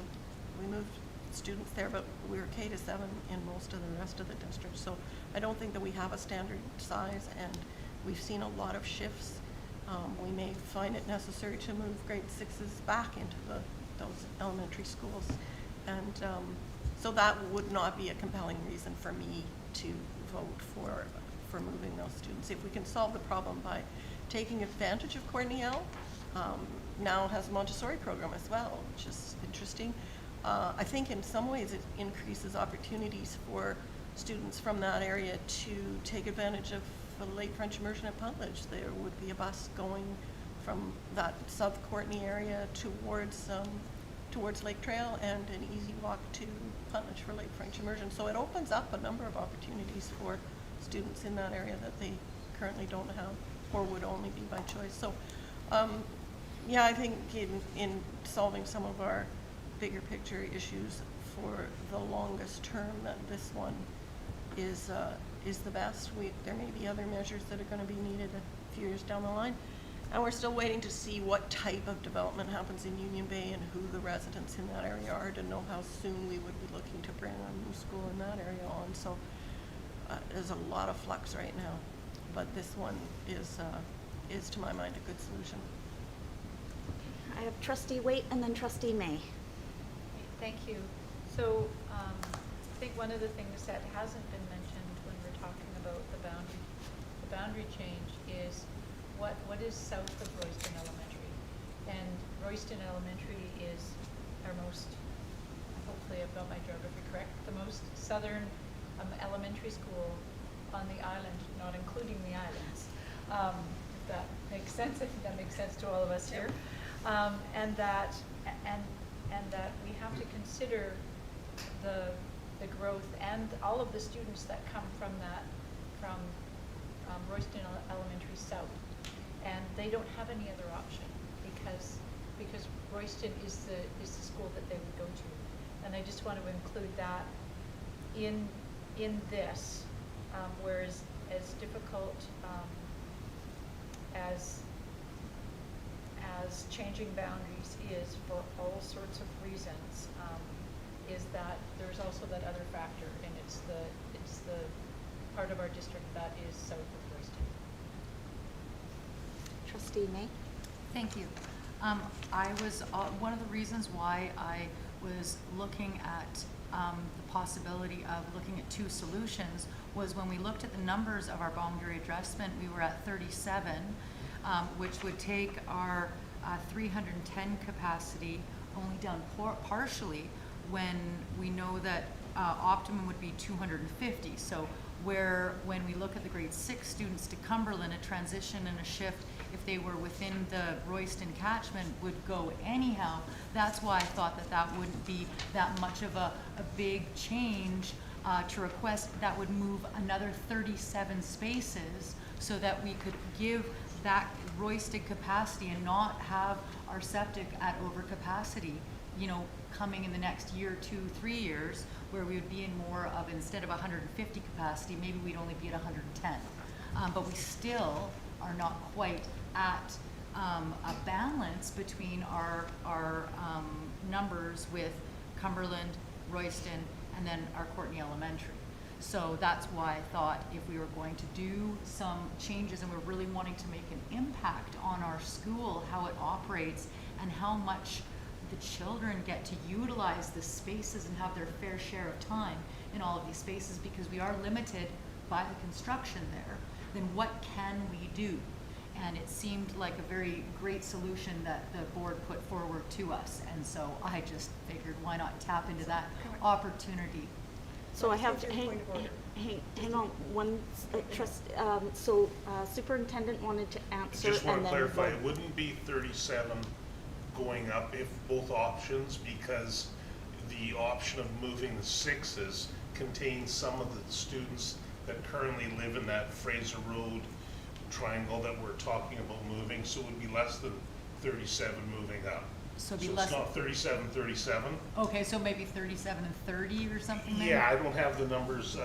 students there, but we were K to 7 in most of the rest of the district. So I don't think that we have a standard size, and we've seen a lot of shifts. We may find it necessary to move grade 6s back into those elementary schools, and so that would not be a compelling reason for me to vote for moving those students. If we can solve the problem by taking advantage of Courtney L, now has a Montessori program as well, which is interesting. I think in some ways it increases opportunities for students from that area to take advantage of the late French immersion at Puntledge. There would be a bus going from that South Courtney area towards Lake Trail, and an easy walk to Puntledge for late French immersion. So it opens up a number of opportunities for students in that area that they currently don't have or would only be by choice. So yeah, I think in solving some of our bigger picture issues for the longest term, that this one is the best. There may be other measures that are going to be needed a few years down the line, and we're still waiting to see what type of development happens in Union Bay and who the residents in that area are to know how soon we would be looking to bring a new school in that area on. So there's a lot of flux right now, but this one is to my mind a good solution. I have Trustee Waite and then Trustee May. Thank you. So I think one of the things that hasn't been mentioned when we're talking about the boundary change is what is south of Royston Elementary. And Royston Elementary is our most, hopefully I've got my geography correct, the most southern elementary school on the island, not including the islands. If that makes sense, I think that makes sense to all of us here. And that we have to consider the growth and all of the students that come from Royston Elementary South, and they don't have any other option because Royston is the school that they would go to, and I just want to include that in this, whereas as difficult as changing boundaries is for all sorts of reasons, is that there's also that other factor, and it's the part of our district that is south of Royston. Trustee May? Thank you. I was, one of the reasons why I was looking at the possibility of looking at 2 solutions was when we looked at the numbers of our boundary adjustment, we were at 37, which would take our 310 capacity only down partially, when we know that optimum would be 250. So when we look at the grade 6 students to Cumberland, a transition and a shift, if they were within the Royston catchment, would go anyhow. That's why I thought that wouldn't be that much of a big change to request. That would move another 37 spaces so that we could give that Royston capacity and not have our septic at overcapacity, coming in the next year, 2, 3 years, where we would be in more of, instead of 150 capacity, maybe we'd only be at 110. But we still are not quite at a balance between our numbers with Cumberland, Royston, and then our Courtney Elementary. So that's why I thought if we were going to do some changes and we're really wanting to make an impact on our school, how it operates, and how much the children get to utilize the spaces and have their fair share of time in all of these spaces, because we are limited by the construction there, then what can we do? And it seemed like a very great solution that the board put forward to us. And so I just figured, why not tap into that opportunity? So I have, Just a hang on, one, superintendent wanted to answer Just want and to then clarify, vote. it wouldn't be 37 going up if both options, because the option of moving the 6s contains some of the students that currently live in that Fraser Road triangle that we're talking about moving, so it would be less than 37 moving up. So it'd be So less. it's not 37. Okay, so maybe 37 and 30 or something then? Yeah, I don't have the numbers.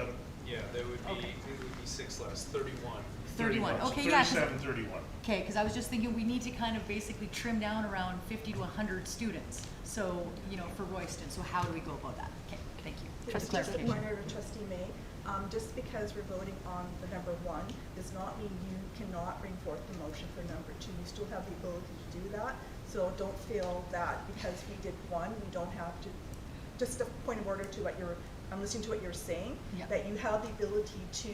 Yeah, there would be, Okay. it would be 6 less, 31. 31, so okay, yeah. 37, 31. Okay, because I was just thinking we need to kind of basically trim down around 50 to 100 students. So, you know, for Royston, so how do we go about that? Okay, thank you. For the Just a clarification. pointer to Trustee May, just because we're voting on the number 1 does not mean you cannot bring forth the motion for number 2. You still have the ability to do that. So don't feel that because we did 1, we don't have to. Just a point of order to what I'm listening to what you're saying, Yeah. that you have the ability to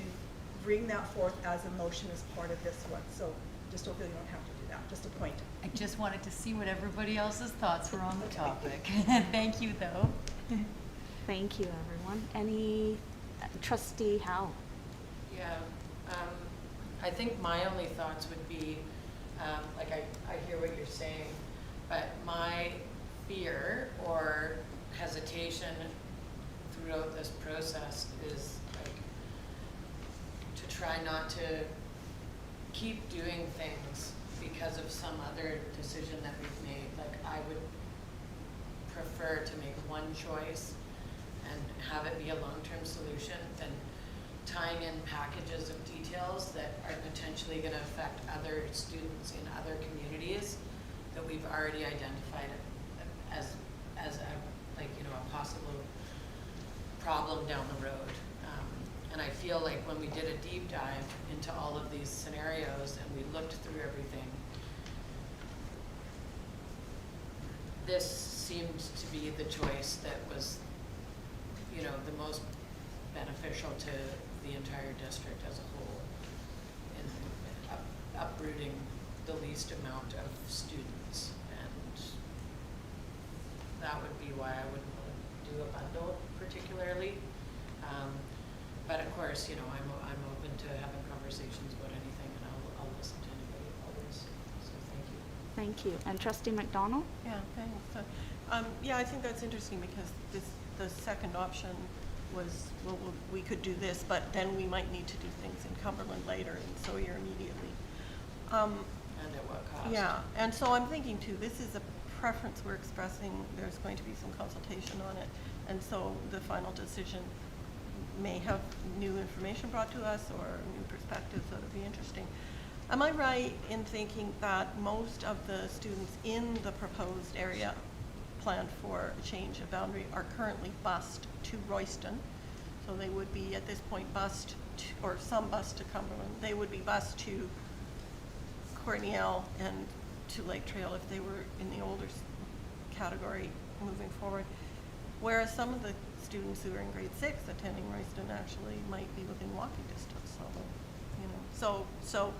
bring that forth as a motion as part of this one. So just don't feel you don't have to do that. Just a point. I just wanted to see what everybody else's thoughts were on the topic. Thank you, though. Thank you, everyone. Any, Trustee Howe? Yeah, I think my only thoughts would be, like I hear what you're saying, but my fear or hesitation throughout this process is like to try not to keep doing things because of some other decision that we've made. Like I would prefer to make one choice and have it be a long-term solution than tying in packages of details that are potentially going to affect other students in other communities that we've already identified as a, like, you know, a possible problem down the road. And I feel like when we did a deep dive into all of these scenarios and we looked through everything, this seemed to be the choice that was, you know, the most beneficial to the entire district as a whole in uprooting the least amount of students. And that would be why I wouldn't want to do a bundle particularly. But of course, you know, I'm open to having conversations about anything, and I'll listen to anybody always. So thank you. Thank you. And Trustee McDonald? Yeah, thanks. Yeah, I think that's interesting because the second option was, well, we could do this, but then we might need to do things in Cumberland later and Sawyer immediately. And at what cost? Yeah, and so I'm thinking too, this is a preference we're expressing. There's going to be some consultation on it. And so the final decision may have new information brought to us or new perspectives that would be interesting. Am I right in thinking that most of the students in the proposed area planned for a change of boundary are currently bused to Royston? So they would be at this point bused to, or some bused to Cumberland. They would be bused to Cornell and to Lake Trail if they were in the older category moving forward. Whereas some of the students who are in grade 6 attending Royston actually might be within walking distance. So, you know, so,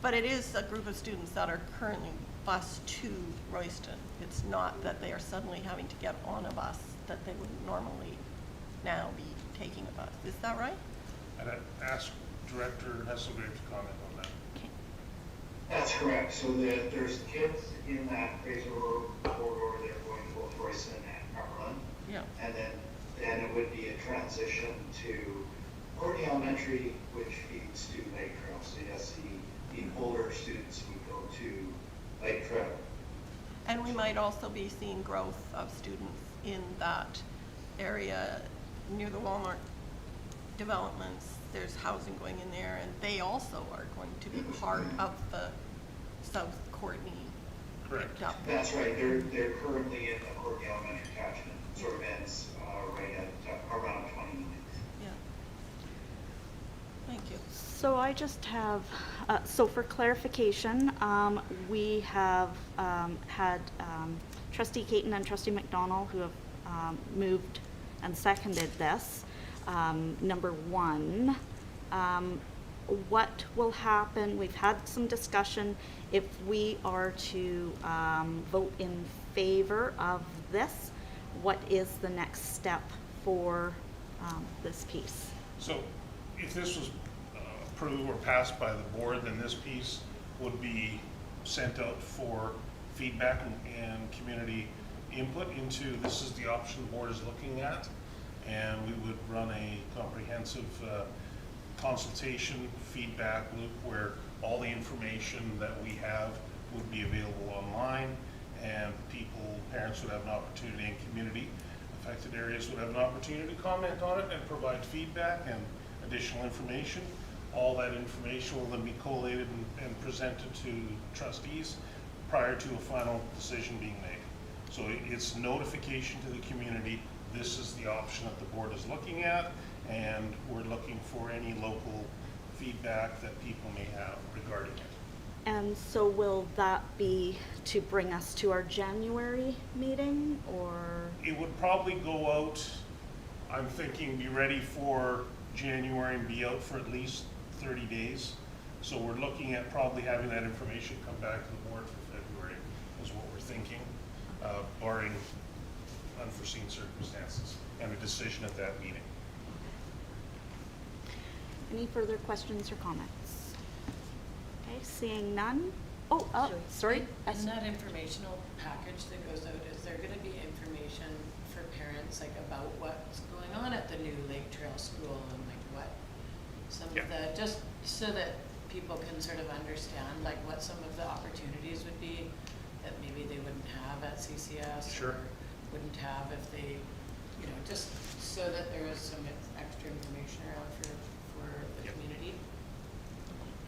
but it is a group of students that are currently bused to Royston. It's not that they are suddenly having to get on a bus that they would normally now be taking a bus. Is that right? And I asked Director Hesselgrave to comment on that. Okay. That's correct. So there's kids in that Fraser Road corridor that are going to both Royston and Cumberland. Yeah. And then it would be a transition to Courtney Elementary, which feeds to Lake Trail. So yes, the older students would go to Lake Trail. And we might also be seeing growth of students in that area near the Walmart developments. There's housing going in there, and they also are going to be part of the South Courtney. Correct. picked up. That's right. They're currently in the Courtney Elementary catchment. Sort of ends right at around 29th. Yeah. I just have, so for clarification, we have had trustee Caton and trustee McDonald who have moved and seconded this. Number one, what will happen, we've had some discussion, if we are to vote in favor of this, what is the next step for this piece? So if this was approved or passed by the board, then this piece would be sent out for feedback and community input into this is the option the board is looking at. And we would run a comprehensive consultation feedback loop where all the information that we have would be available online, and people, parents would have an opportunity, and community affected areas would have an opportunity to comment on it and provide feedback and additional information. All that information will then be collated and presented to trustees prior to a final decision being made. So it's notification to the community, this is the option that the board is looking at, and we're looking for any local feedback that people may have regarding it. And so will that be to bring us to our January meeting, or? It would probably go out, I'm thinking, be ready for January and be out for at least 30 days. So we're looking at probably having that information come back to the board for February is what we're thinking, barring unforeseen circumstances and a decision at that meeting. Any further questions or comments? Okay, seeing none. Oh, sorry. In that informational package that goes out, is there gonna be information for parents, like about what's going on at the new Lake Trail School and like what some of the, just so that people can sort of understand like what some of the opportunities would be that maybe they wouldn't have at CCS? Sure. Or wouldn't have if they, you know, just so that there is some extra information around for the community.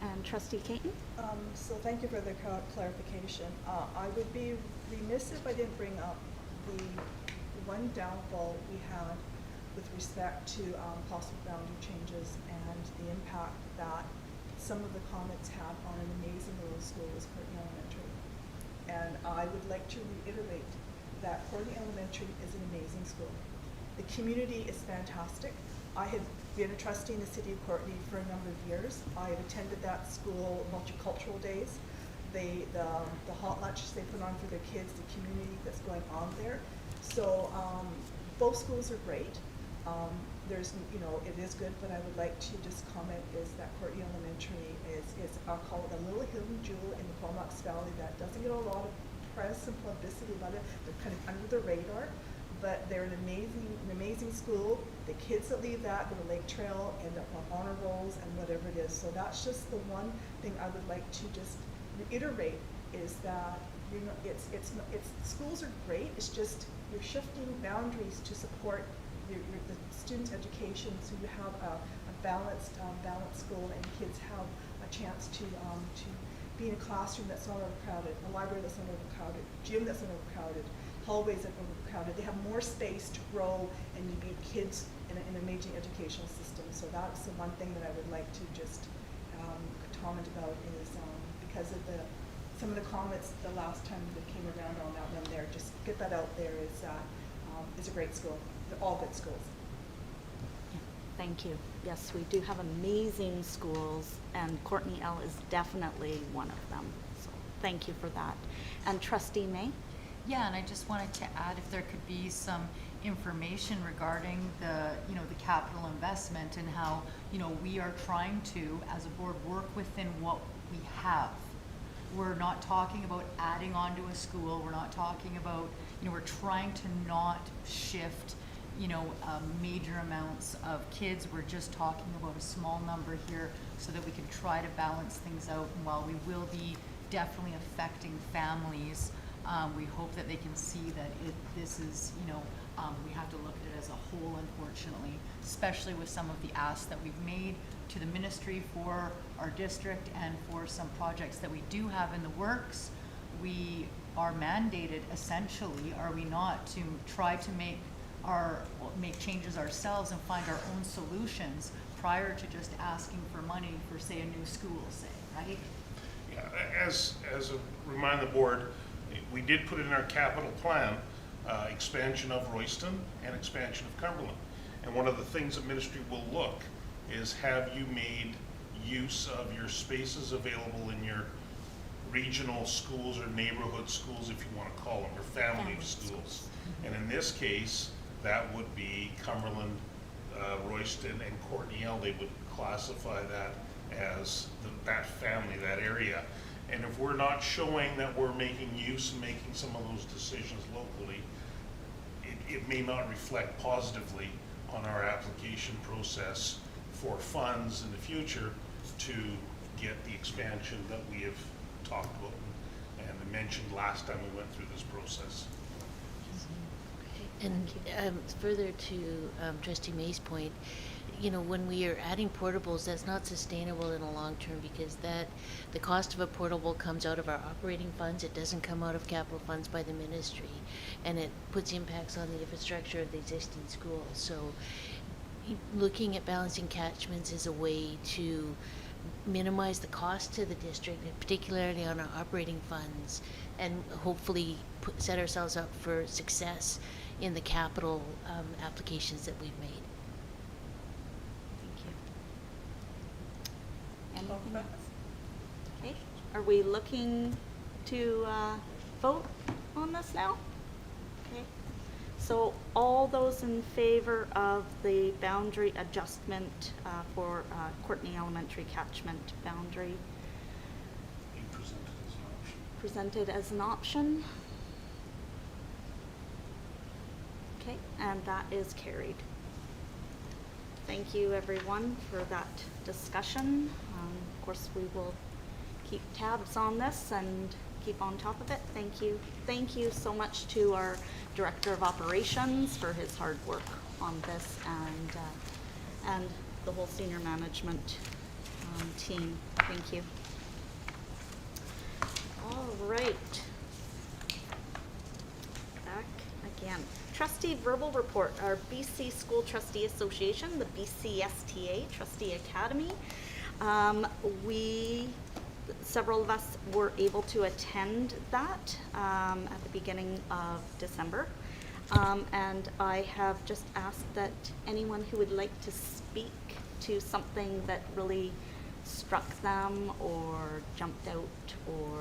And trustee Caton? So thank you for the clarification. I would be remiss if I didn't bring up the one downfall we had with respect to possible boundary changes and the impact that some of the comments had on an amazing little school as Courtney Elementary. And I would like to reiterate that Courtney Elementary is an amazing school. The community is fantastic. I have been a trustee in the city of Courtney for a number of years. I have attended that school multicultural days. The hot lunches they put on for their kids, the community that's going on there. So both schools are great. There's, you know, it is good, but I would like to just comment is that Courtney Elementary is I'll call it a little hidden jewel in the Comox Valley that doesn't get a lot of press and publicity about it. They're kind of under the radar, but they're an amazing school. The kids that leave that go to Lake Trail, end up on honor rolls and whatever it is. So that's just the one thing I would like to just reiterate is that, you know, it's schools are great. It's just you're shifting boundaries to support the students' education, so you have a balanced school, and kids have a chance to be in a classroom that's not overcrowded, a library that's not overcrowded, gym that's not overcrowded, hallways that are overcrowded. They have more space to grow and to be kids in an amazing educational system. So that's the one thing that I would like to just comment about is because of some of the comments the last time that came around on that one there, just get that out there is that it's a great school. They're all good schools. Thank you. Yes, we do have amazing schools, and Courtney L is definitely one of them. So thank you for that. And trustee May? Yeah, and I just wanted to add if there could be some information regarding the, you know, the capital investment and how, you know, we are trying to, as a board, work within what we have. We're not talking about adding on to a school. We're not talking about, you know, we're trying to not shift, you know, major amounts of kids. We're just talking about a small number here so that we can try to balance things out. And while we will be definitely affecting families, we hope that they can see that this is, you know, we have to look at it as a whole, unfortunately, especially with some of the asks that we've made to the ministry for our district and for some projects that we do have in the works. We are mandated, essentially, are we not, to try to make changes ourselves and find our own solutions prior to just asking for money for, say, a new school, say, right? Yeah, as a remind the board, we did put in our capital plan, expansion of Royston and expansion of Cumberland. And one of the things that ministry will look is, have you made use of your spaces available in your regional schools or neighborhood schools, if you want to call them, or family of schools. And in this case, that would be Cumberland, Royston, and Courtneyell. They would classify that as that family, that area. And if we're not showing that we're making use and making some of those decisions locally, it may not reflect positively on our application process for funds in the future to get the expansion that we have talked about and mentioned last time we went through this process. And further to Trustee May's point, you know, when we are adding portables, that's not sustainable in the long term, because the cost of a portable comes out of our operating funds. It doesn't come out of capital funds by the ministry, and it puts impacts on the infrastructure of the existing schools. So looking at balancing catchments is a way to minimize the cost to the district, and particularly on our operating funds, and hopefully set ourselves up for success in the capital applications that we've made. Anything else? Okay, are we looking to vote on this now? Okay, so all those in favor of the boundary adjustment for Courtney Elementary catchment boundary Being presented as an option. presented as an option? Okay, and that is carried. Thank you, everyone, for that discussion. Of course, we will keep tabs on this and keep on top of it. Thank you. Thank you so much to our Director of Operations for his hard work on this, and the whole senior management team. Thank you. All right. Back again. Trustee verbal report, our BC School Trustee Association, the BCSTA Trustee Academy. Several of us were able to attend that at the beginning of December. And I have just asked that anyone who would like to speak to something that really struck them or jumped out or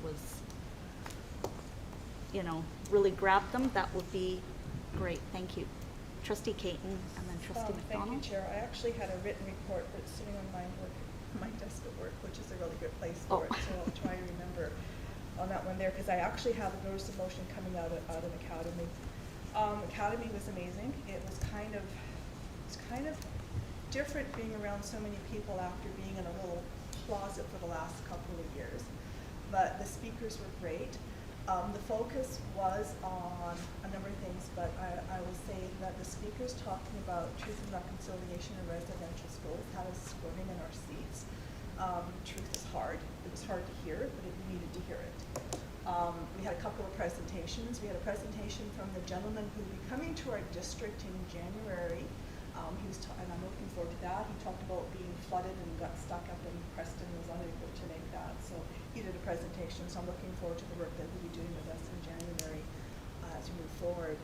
was, you know, really grabbed them, that would be great. Thank you. Trustee Caton and then Trustee McDonald. Thank you, Chair. I actually had a written report that's sitting on my desk at work, which is a really good place for it, so I'll try and remember on that one there, because I actually have a notice of motion coming out of Academy. Academy was amazing. It was kind of different being around so many people after being in a little closet for the last couple of years, but the speakers were great. The focus was on a number of things, but I will say that the speakers talking about truth and reconciliation in residential schools had us squirming in our seats. Truth is hard. It was hard to hear, but we needed to hear it. We had a couple of presentations. We had a presentation from the gentleman who will be coming to our district in January. And I'm looking forward to that. He talked about being flooded and got stuck up in Preston and was unable to make that. So he did a presentation, so I'm looking forward to the work that he'll be doing with us in January as we move forward.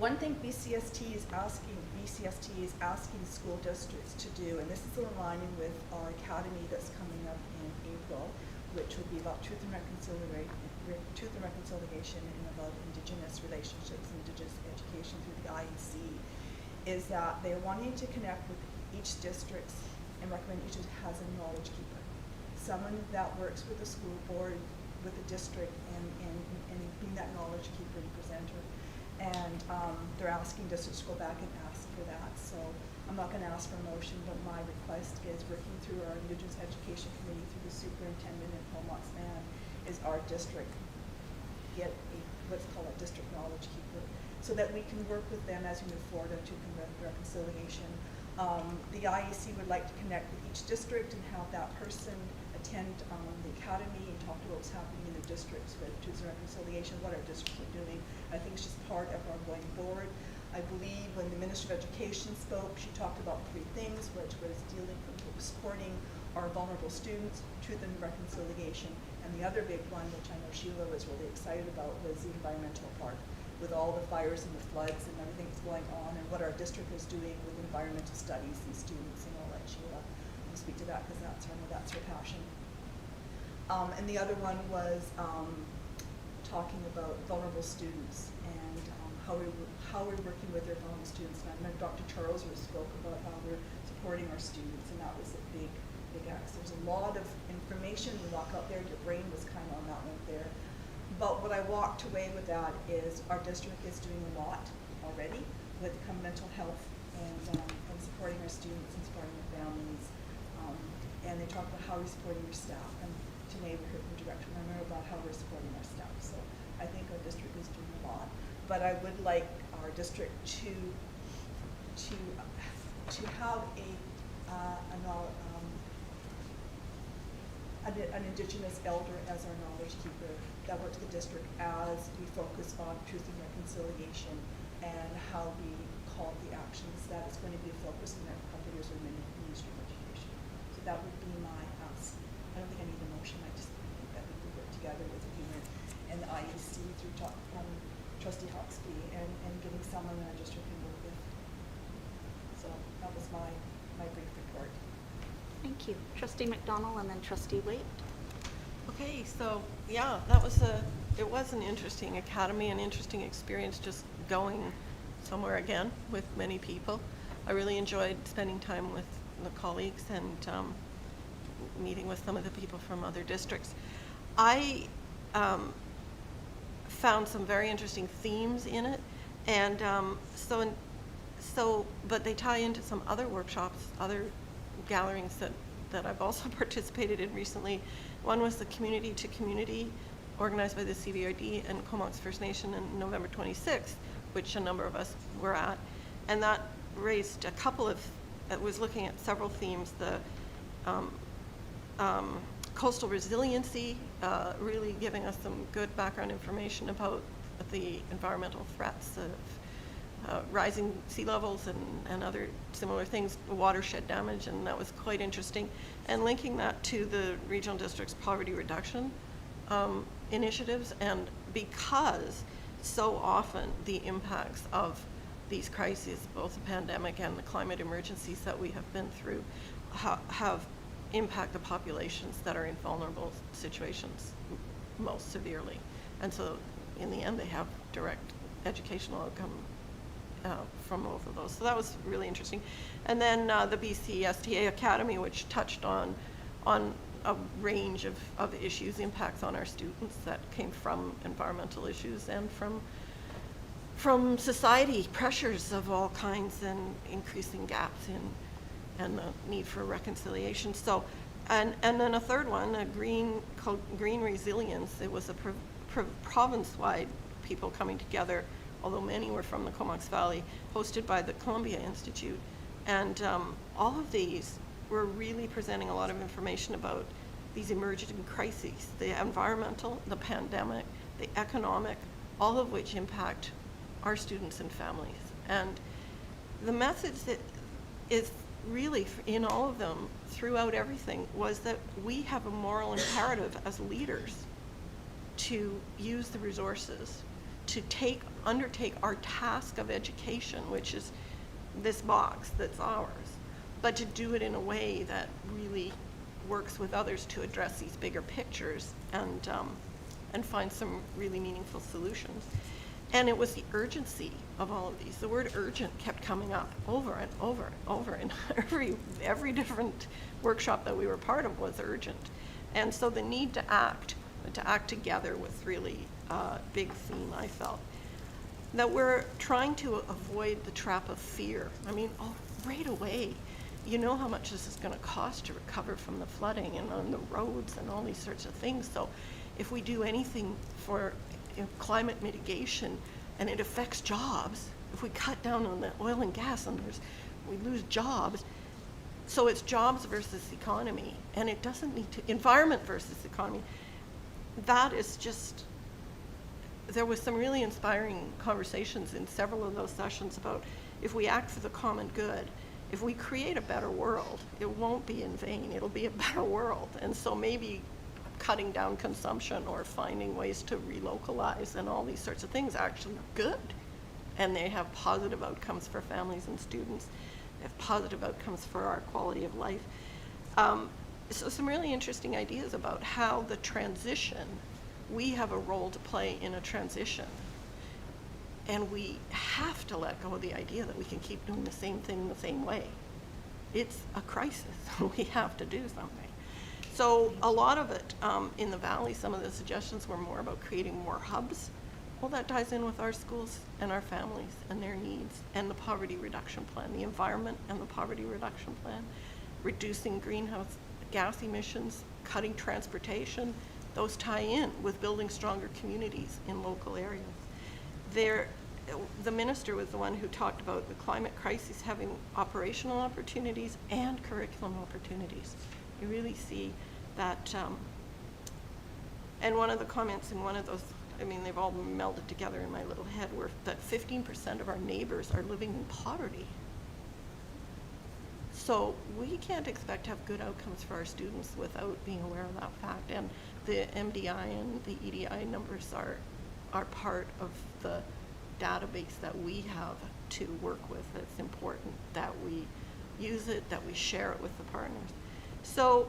One thing BCST is asking school districts to do, and this is aligning with our academy that's coming up in April, which will be about truth and reconciliation and about Indigenous relationships and Indigenous education through the IEC, is that they're wanting to connect with each district and recommend each has a knowledge keeper. Someone that works with the school board, with the district, and being that knowledge keeper and presenter. And they're asking districts to go back and ask for that. So I'm not going to ask for a motion, but my request is, working through our Indigenous Education Committee, through the superintendent and Paul Moxman, is our district get what's called a district knowledge keeper, so that we can work with them as we move forward on truth and reconciliation. The IEC would like to connect with each district and have that person attend the academy and talk about what's happening in the districts with truth and reconciliation, what our districts are doing. I think it's just part of our going forward. I believe when the Minister of Education spoke, she talked about 3 things, which was supporting our vulnerable students, truth and reconciliation, and the other big one, which I know Sheila was really excited about, was the environmental part, with all the fires and the floods and everything that's going on, and what our district is doing with environmental studies and students, and I'll let Sheila speak to that, because that's her passion. And the other one was talking about vulnerable students and how we're working with our vulnerable students. And I know Dr. Charles spoke about how we're supporting our students, and that was a big ask. There's a lot of information. You walk out there, your brain was kind of on that one there. But what I walked away with that is our district is doing a lot already with mental health and supporting our students and supporting their families. And they talk about how we're supporting our staff. And Janae, we heard from Director Lerner about how we're supporting our staff. So I think our district is doing a lot. But I would like our district to have an Indigenous elder as our knowledge keeper that works the district as we focus on truth and reconciliation and how we call the actions. That is going to be a focus in the next couple of years with Ministry of Education. So that would be my ask. I don't think I need a motion. I just think that we could work together with you and the IEC through Trustee Hawksby and getting someone that our district can work with. So that was my brief report. Thank you. Trustee McDonald and then Trustee Waite. Okay, so yeah, it was an interesting academy, an interesting experience just going somewhere again with many people. I really enjoyed spending time with the colleagues and meeting with some of the people from other districts. I found some very interesting themes in it, and but they tie into some other workshops, other gatherings that I've also participated in recently. One was the Community to Community, organized by the CVRD and Comox First Nation on November 26th, which a number of us were at. And that raised it was looking at several themes, the coastal resiliency, really giving us some good background information about the environmental threats of rising sea levels and other similar things, watershed damage, and that was quite interesting. And linking that to the regional district's poverty reduction initiatives, and because so often the impacts of these crises, both the pandemic and the climate emergencies that we have been through, have impacted populations that are in vulnerable situations most severely. And so in the end, they have direct educational outcome from both of those. So that was really interesting. And then the BC STA Academy, which touched on a range of issues, impacts on our students that came from environmental issues and from society pressures of all kinds and increasing gaps and the need for reconciliation. So, and then a third one, called Green Resilience. It was a province-wide people coming together, although many were from the Comox Valley, hosted by the Columbia Institute. And all of these were really presenting a lot of information about these emerging crises, the environmental, the pandemic, the economic, all of which impact our students and families. And the message that is really in all of them, throughout everything, was that we have a moral imperative as leaders to use the resources to undertake our task of education, which is this box that's ours, but to do it in a way that really works with others to address these bigger pictures and find some really meaningful solutions. And it was the urgency of all of these. The word urgent kept coming up over and over and over, and every different workshop that we were part of was urgent. And so the need to act together was really a big theme, I felt. That we're trying to avoid the trap of fear. I mean, right away, you know how much this is going to cost to recover from the flooding and on the roads and all these sorts of things. So if we do anything for climate mitigation and it affects jobs, if we cut down on the oil and gas and we lose jobs, so it's jobs versus economy, and it doesn't need to, environment versus economy. That is just there was some really inspiring conversations in several of those sessions about if we act for the common good, if we create a better world, it won't be in vain, it'll be a better world. And so maybe cutting down consumption or finding ways to relocalize and all these sorts of things are actually good. And they have positive outcomes for families and students. They have positive outcomes for our quality of life. So some really interesting ideas about how the transition, we have a role to play in a transition. And we have to let go of the idea that we can keep doing the same thing the same way. It's a crisis. We have to do something. So a lot of it in the Valley, some of the suggestions were more about creating more hubs. Well, that ties in with our schools and our families and their needs and the poverty reduction plan, the environment and the poverty reduction plan, reducing greenhouse gas emissions, cutting transportation. Those tie in with building stronger communities in local areas. The minister was the one who talked about the climate crisis having operational opportunities and curriculum opportunities. You really see that, and one of the comments in one of those, I mean, they've all melded together in my little head, were that 15% of our neighbors are living in poverty. So we can't expect to have good outcomes for our students without being aware of that fact. And the MDI and the EDI numbers are part of the database that we have to work with. It's important that we use it, that we share it with the partners. So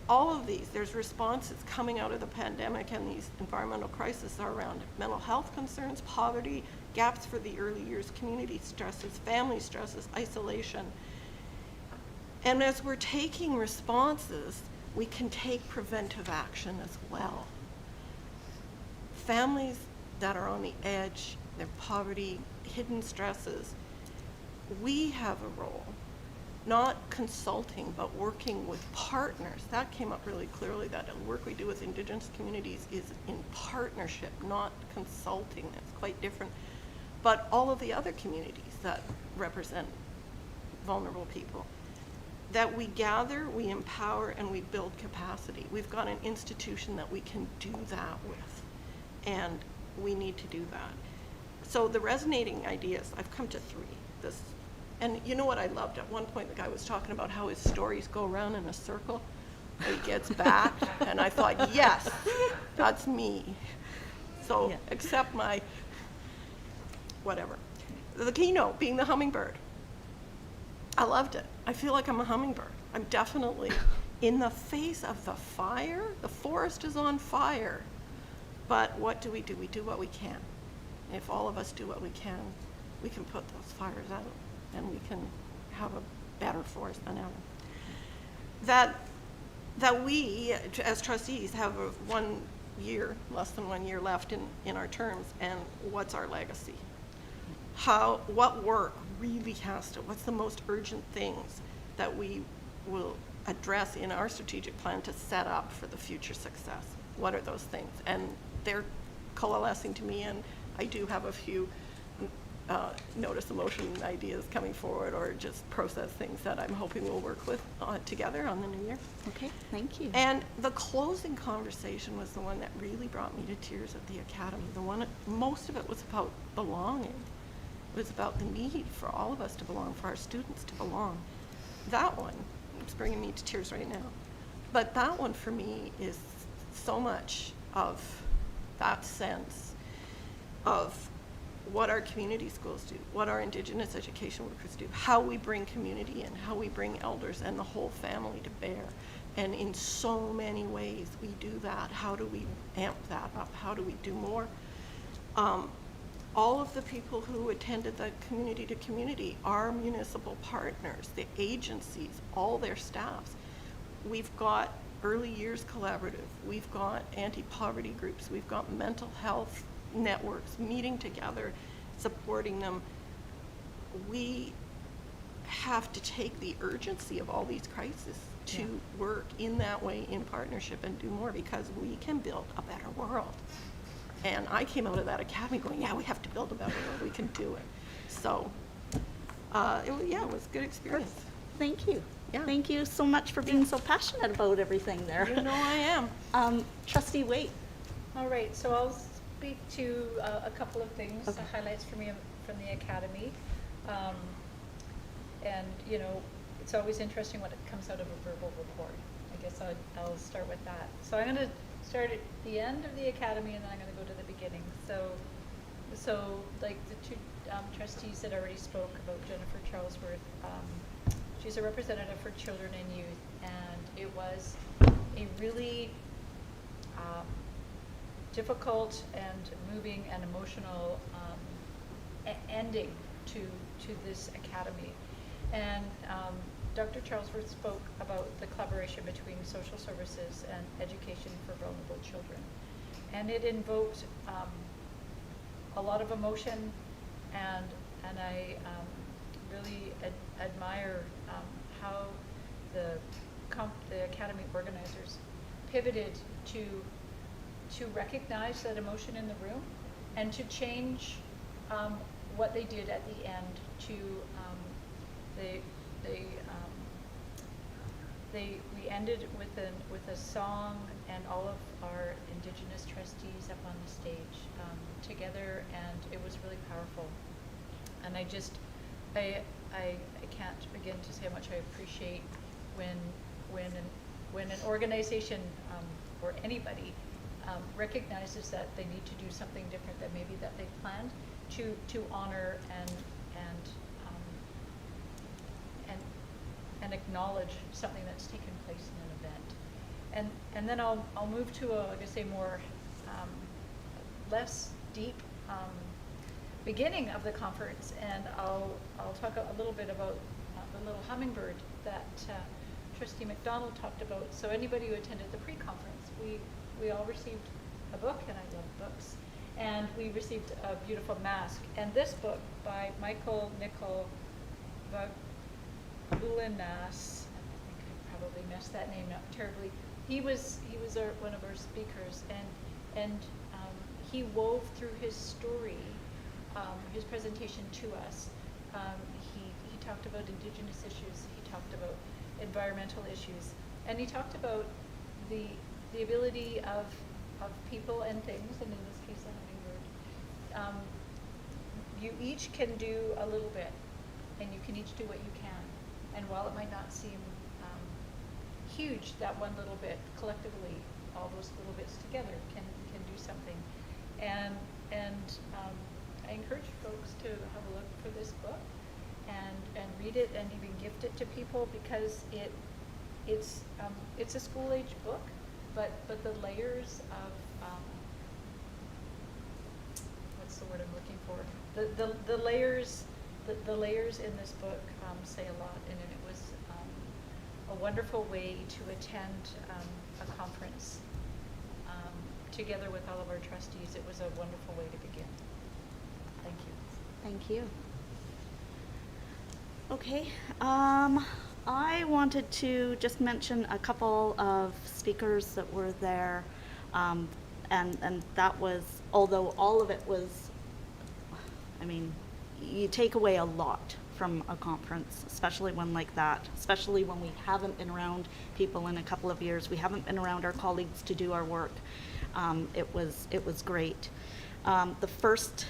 all of these, there's responses coming out of the pandemic and these environmental crises are around mental health concerns, poverty, gaps for the early years, community stresses, family stresses, isolation. And as we're taking responses, we can take preventive action as well. Families that are on the edge, their poverty, hidden stresses, we have a role, not consulting, but working with partners. That came up really clearly, that the work we do with Indigenous communities is in partnership, not consulting. That's quite different. But all of the other communities that represent vulnerable people, that we gather, we empower, and we build capacity. We've got an institution that we can do that with, and we need to do that. So the resonating ideas, I've come to 3. And you know what I loved? At one point, the guy was talking about how his stories go around in a circle, and he gets back, and I thought, yes, that's me. So, accept my, whatever. The keynote being the hummingbird. I loved it. I feel like I'm a hummingbird. I'm definitely in the face of the fire. The forest is on fire. But what do? We do what we can. If all of us do what we can put those fires out, and we can have a better forest than ever. That we, as trustees, have less than 1 year left in our terms, and what's our legacy? What work really what's the most urgent things that we will address in our strategic plan to set up for the future success? What are those things? And they're coalescing to me, and I do have a few notice of motion ideas coming forward, or just process things that I'm hoping we'll work with together on the new year. Okay, thank you. And the closing conversation was the one that really brought me to tears at the Academy. Most of it was about belonging. It was about the need for all of us to belong, for our students to belong. That one, it's bringing me to tears right now. But that one for me is so much of that sense of what our community schools do, what our Indigenous education workers do, how we bring community in, how we bring elders and the whole family to bear. And in so many ways we do that. How do we amp that up? How do we do more? All of the people who attended the community to community, our municipal partners, the agencies, all their staffs. We've got early years collaborative, we've got anti-poverty groups, we've got mental health networks meeting together, supporting them. We have to take the urgency of all these crises to work in that way in partnership and do more, because we can build a better world. And I came out of that academy going, yeah, we have to build a better world, we can do it. So, it was a good experience. Thank you. Yeah. Thank you so much for being so passionate about everything there. You know I am. Trustee Waite. All right, so I'll speak to a couple of things, Okay. highlights for me from the academy. And, you know, it's always interesting what comes out of a verbal report. I guess I'll start with that. So I'm going to start at the end of the academy, and then I'm going to go to the beginning. So like the two trustees that already spoke about Jennifer Charlesworth, she's a representative for children and youth, and it was a really difficult and moving and emotional ending to this academy. And Dr. Charlesworth spoke about the collaboration between social services and education for vulnerable children. And it invoked a lot of emotion, and I really admire how the academy organizers pivoted to recognize that emotion in the room and to change what they did at the end to we ended with a song, and all of our Indigenous trustees up on the stage together, and it was really powerful. And I can't begin to say how much I appreciate when an organization or anybody recognizes that they need to do something different than maybe that they planned, to honor and acknowledge something that's taken place in an event. And then I'll move to like I say, more less deep beginning of the conference, and I'll talk a little bit about the little hummingbird that Trustee McDonald talked about. So anybody who attended the pre-conference, we all received a book, and I love books, and we received a beautiful mask. And this book by Michael Nicol Bulinas, I think I probably messed that name up terribly. He was one of our speakers, and he wove through his story, his presentation to us. He talked about Indigenous issues. He talked about environmental issues, and he talked about the ability of people and things, and in this case a hummingbird. You each can do a little bit, and you can each do what you can. And while it might not seem huge, that one little bit, collectively, all those little bits together can do something. And I encourage folks to have a look for this book and read it, and even gift it to people, because it's a school age book, but the layers of what's the word I'm looking for? The layers in this book say a lot, and it was a wonderful way to attend a conference together with all of our trustees. It was a wonderful way to begin. Thank you. Thank you. Okay, I wanted to just mention a couple of speakers that were there, and that was, although all of it was, I mean, you take away a lot from a conference, especially one like that, especially when we haven't been around people in a couple of years, we haven't been around our colleagues to do our work. It was great. The first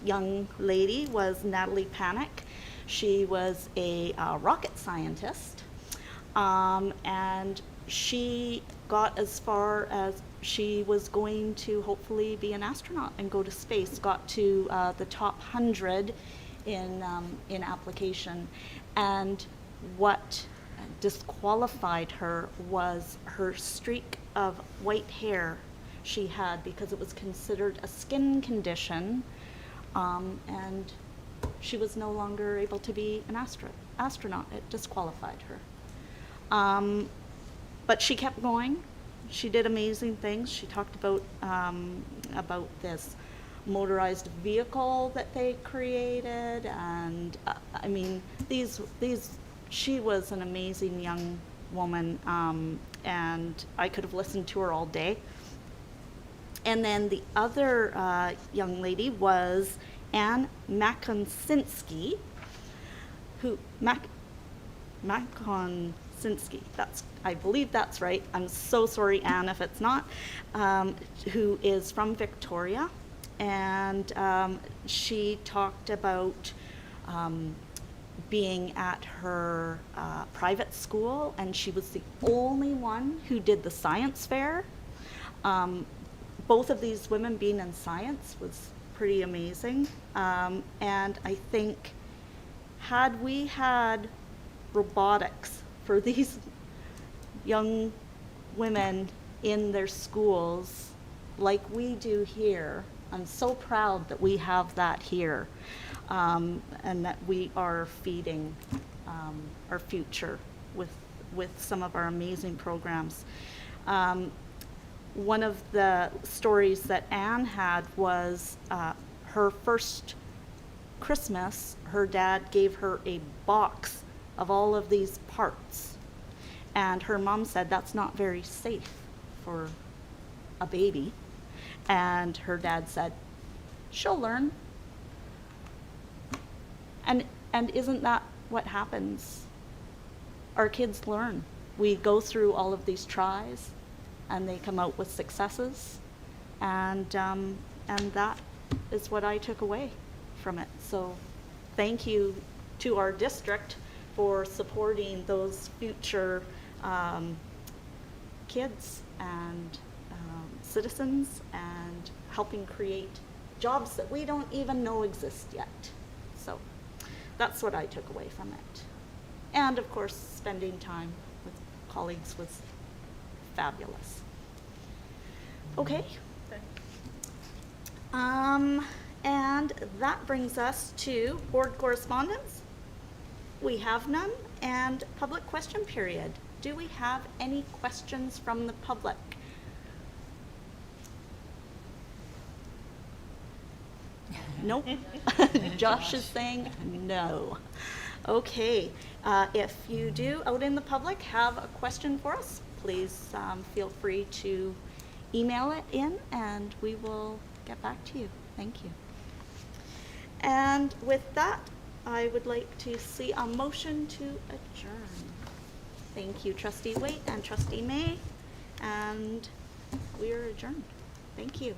young lady was Natalie Panic. She was a rocket scientist, and she got as far as she was going to hopefully be an astronaut and go to space, got to the top 100 in application. And what disqualified her was her streak of white hair she had, because it was considered a skin condition, and she was no longer able to be an astronaut. It disqualified her. But she kept going. She did amazing things. She talked about this motorized vehicle that they created, and I mean, she was an amazing young woman, and I could have listened to her all day. And then the other young lady was Anne Makonsinski, who Sinski, I believe that's right. I'm so sorry, Anne, if it's not, who is from Victoria. And she talked about being at her private school, and she was the only one who did the science fair. Both of these women being in science was pretty amazing. And I think had we had robotics for these young women in their schools like we do here, I'm so proud that we have that here, and that we are feeding our future with some of our amazing programs. One of the stories that Anne had was her first Christmas, her dad gave her a box of all of these parts. And her mom said, that's not very safe for a baby. And her dad said, she'll learn. And isn't that what happens? Our kids learn. We go through all of these tries, and they come out with successes. And that is what I took away from it. So thank you to our district for supporting those future kids and citizens, and helping create jobs that we don't even know exist yet. So that's what I took away from it. And of course, spending time with colleagues was fabulous. Okay. And that brings us to board correspondence. We have none. And public question period. Do we have any questions from the public? Nope. Josh is saying no. Okay. If you do, out in the public, have a question for us, please feel free to email it in, and we will get back to you. Thank you. And with that, I would like to see a motion to adjourn. Thank you, Trustee Waite and Trustee May, and we are adjourned. Thank you.